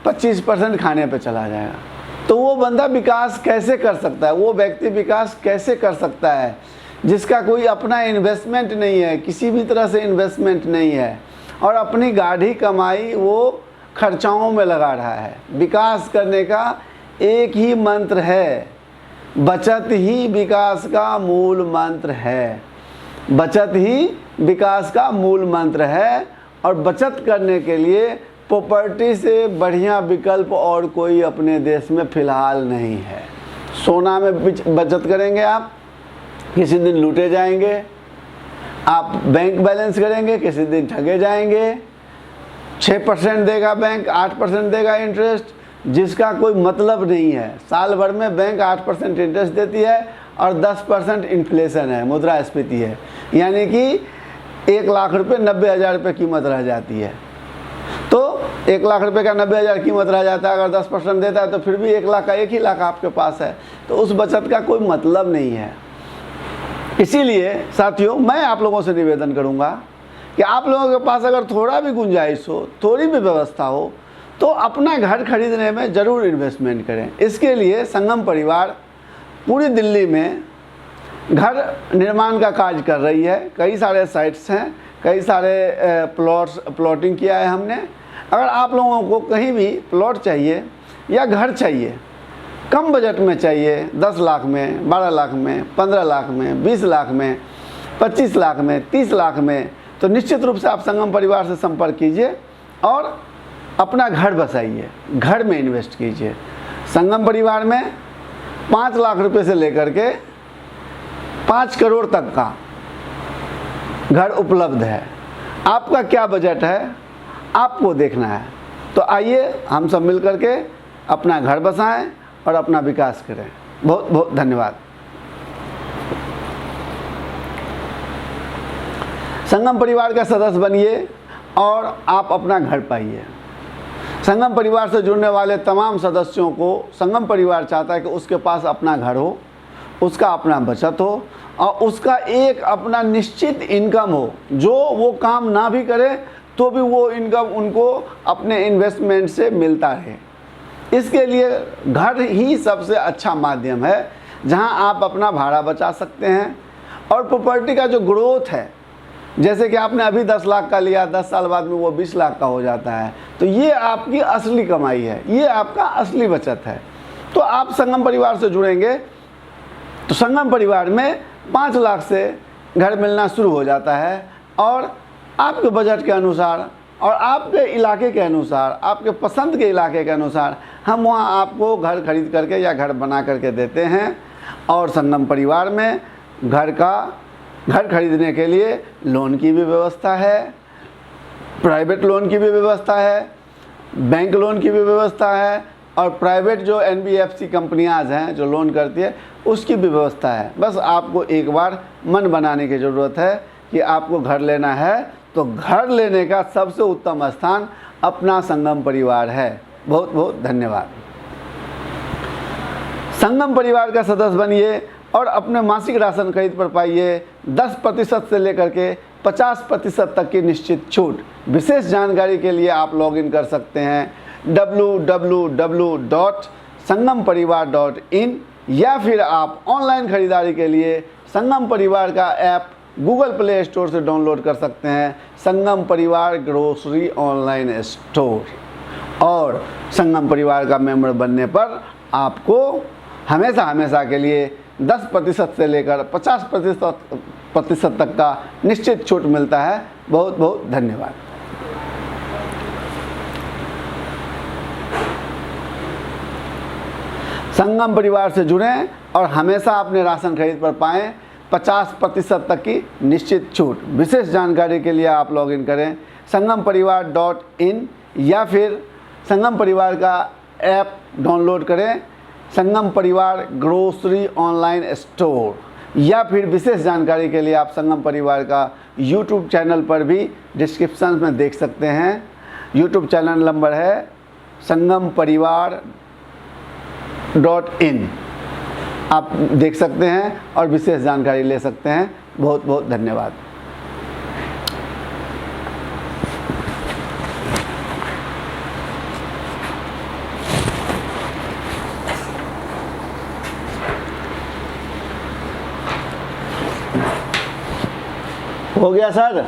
25% खाने पे चला जाएगा, तो वो बंदा विकास कैसे कर सकता है? वो व्यक्ति विकास कैसे कर सकता है जिसका कोई अपना इन्वेस्टमेंट नहीं है, किसी भी तरह से इन्वेस्टमेंट नहीं है और अपनी गाढ़ी कमाई वो खर्चाओं में लगा रहा है। विकास करने का एक ही मंत्र है, बचत ही विकास का मूल मंत्र है। बचत ही विकास का मूल मंत्र है और बचत करने के लिए प्रॉपर्टी से बढ़िया विकल्प और कोई अपने देश में फ़िलहाल नहीं है। सोना में बचत करेंगे आप, किसी दिन लूटे जाएंगे। आप बैंक बैलेंस करेंगे, किसी दिन ठगे जाएंगे। 6% देगा बैंक, 8% देगा इंटरेस्ट, जिसका कोई मतलब नहीं है। साल भर में बैंक 8% इंटरेस्ट देती है और 10% इन्फ्लेशन है, मुद्रास्फीति है, यानी कि 1 लाख रुपये 90,000 रुपये कीमत रह जाती है। तो 1 लाख रुपये का 90,000 कीमत रह जाता है, अगर 10% देता है तो फिर भी 1 लाख का 1 ही लाख आपके पास है, तो उस बचत का कोई मतलब नहीं है। इसीलिए साथियों, मैं आप लोगों से निवेदन करूंगा कि आप लोगों के पास अगर थोड़ा भी गुंजाइश हो, थोड़ी भी व्यवस्था हो, तो अपना घर खरीदने में ज़रूर इन्वेस्टमेंट करें। इसके लिए संगम परिवार पूरी दिल्ली में घर निर्माण का कार्य कर रही है। कई सारे साइट्स हैं, कई सारे प्लॉटिंग किया है हमने। अगर आप लोगों को कहीं भी प्लॉट चाहिए या घर चाहिए, कम बजट में चाहिए, 10 लाख में, 12 लाख में, 15 लाख में, 20 लाख में, 25 लाख में, 30 लाख में, तो निश्चित रूप से आप संगम परिवार से संपर्क कीजिए और अपना घर बसाइए, घर में इन्वेस्ट कीजिए। संगम परिवार में 5 लाख रुपए से लेकर के 5 करोड़ तक का घर उपलब्ध है। आपका क्या बजट है, आपको देखना है। तो आइए हम सब मिल करके अपना घर बसाएं और अपना विकास करें। बहुत बहुत धन्यवाद। संगम परिवार का सदस्य बनिए और आप अपना घर पाइए। संगम परिवार से जुड़ने वाले तमाम सदस्यों को संगम परिवार चाहता है कि उसके पास अपना घर हो, उसका अपना बचत हो और उसका एक अपना निश्चित इनकम हो, जो वो काम ना भी करे तो भी वो इनकम उनको अपने इन्वेस्टमेंट से मिलता रहे। इसके लिए घर ही सबसे अच्छा माध्यम है जहां आप अपना भाड़ा बचा सकते हैं। और प्रॉपर्टी का जो ग्रोथ है, जैसे कि आपने अभी 10 लाख का लिया, 10 साल बाद में वो 20 लाख का हो जाता है, तो ये आपकी असली कमाई है, ये आपका असली बचत है। तो आप संगम परिवार से जुड़ेंगे तो संगम परिवार में 5 लाख से घर मिलना शुरू हो जाता है और आपके बजट के अनुसार और आपके इलाके के अनुसार, आपके पसंद के इलाके के अनुसार हम वहाँ आपको घर खरीद करके या घर बना करके देते हैं। और संगम परिवार में घर खरीदने के लिए लोन की भी व्यवस्था है, प्राइवेट लोन की भी व्यवस्था है, बैंक लोन की भी व्यवस्था है और प्राइवेट जो NBFC कंपनियां हैं जो लोन करती है उसकी भी व्यवस्था है। बस आपको एक बार मन बनाने की ज़रूरत है कि आपको घर लेना है, तो घर लेने का सबसे उत्तम स्थान अपना संगम परिवार है। बहुत बहुत धन्यवाद। संगम परिवार का सदस्य बनिए और अपने मासिक राशन खरीद पर पाइए 10% से लेकर के 50% तक की निश्चित छूट। विशेष जानकारी के लिए आप लॉगिन कर सकते हैं www.sangamparivar.in या फिर आप ऑनलाइन खरीदारी के लिए संगम परिवार का ऐप गूगल प्ले स्टोर से डाउनलोड कर सकते हैं, संगम परिवार ग्रोसरी ऑनलाइन स्टोर। और संगम परिवार का मेंबर बनने पर आपको हमेशा के लिए 10% से लेकर 50% तक का निश्चित छूट मिलता है। बहुत बहुत धन्यवाद। संगम परिवार से जुड़ें और हमेशा अपने राशन खरीद पर पाएं 50% तक की निश्चित छूट। विशेष जानकारी के लिए आप लॉगिन करें sangamparivar.in या फिर संगम परिवार का ऐप डाउनलोड करें संगम परिवार ग्रोसरी ऑनलाइन स्टोर। या फिर विशेष जानकारी के लिए आप संगम परिवार का YouTube चैनल पर भी डिस्क्रिप्शन में देख सकते हैं। YouTube चैनल नंबर है sangamparivar.in। आप देख सकते हैं और विशेष जानकारी ले सकते हैं। बहुत बहुत धन्यवाद। हो गया सर?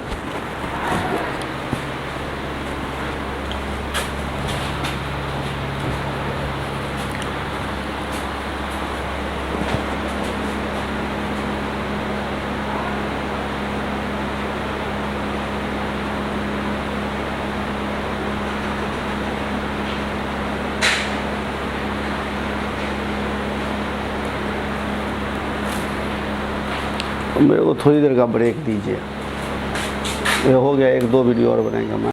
मेरे को थोड़ी देर का ब्रेक दीजिए। ये हो गया, 1-2 वीडियो और बनाएंगे मैं।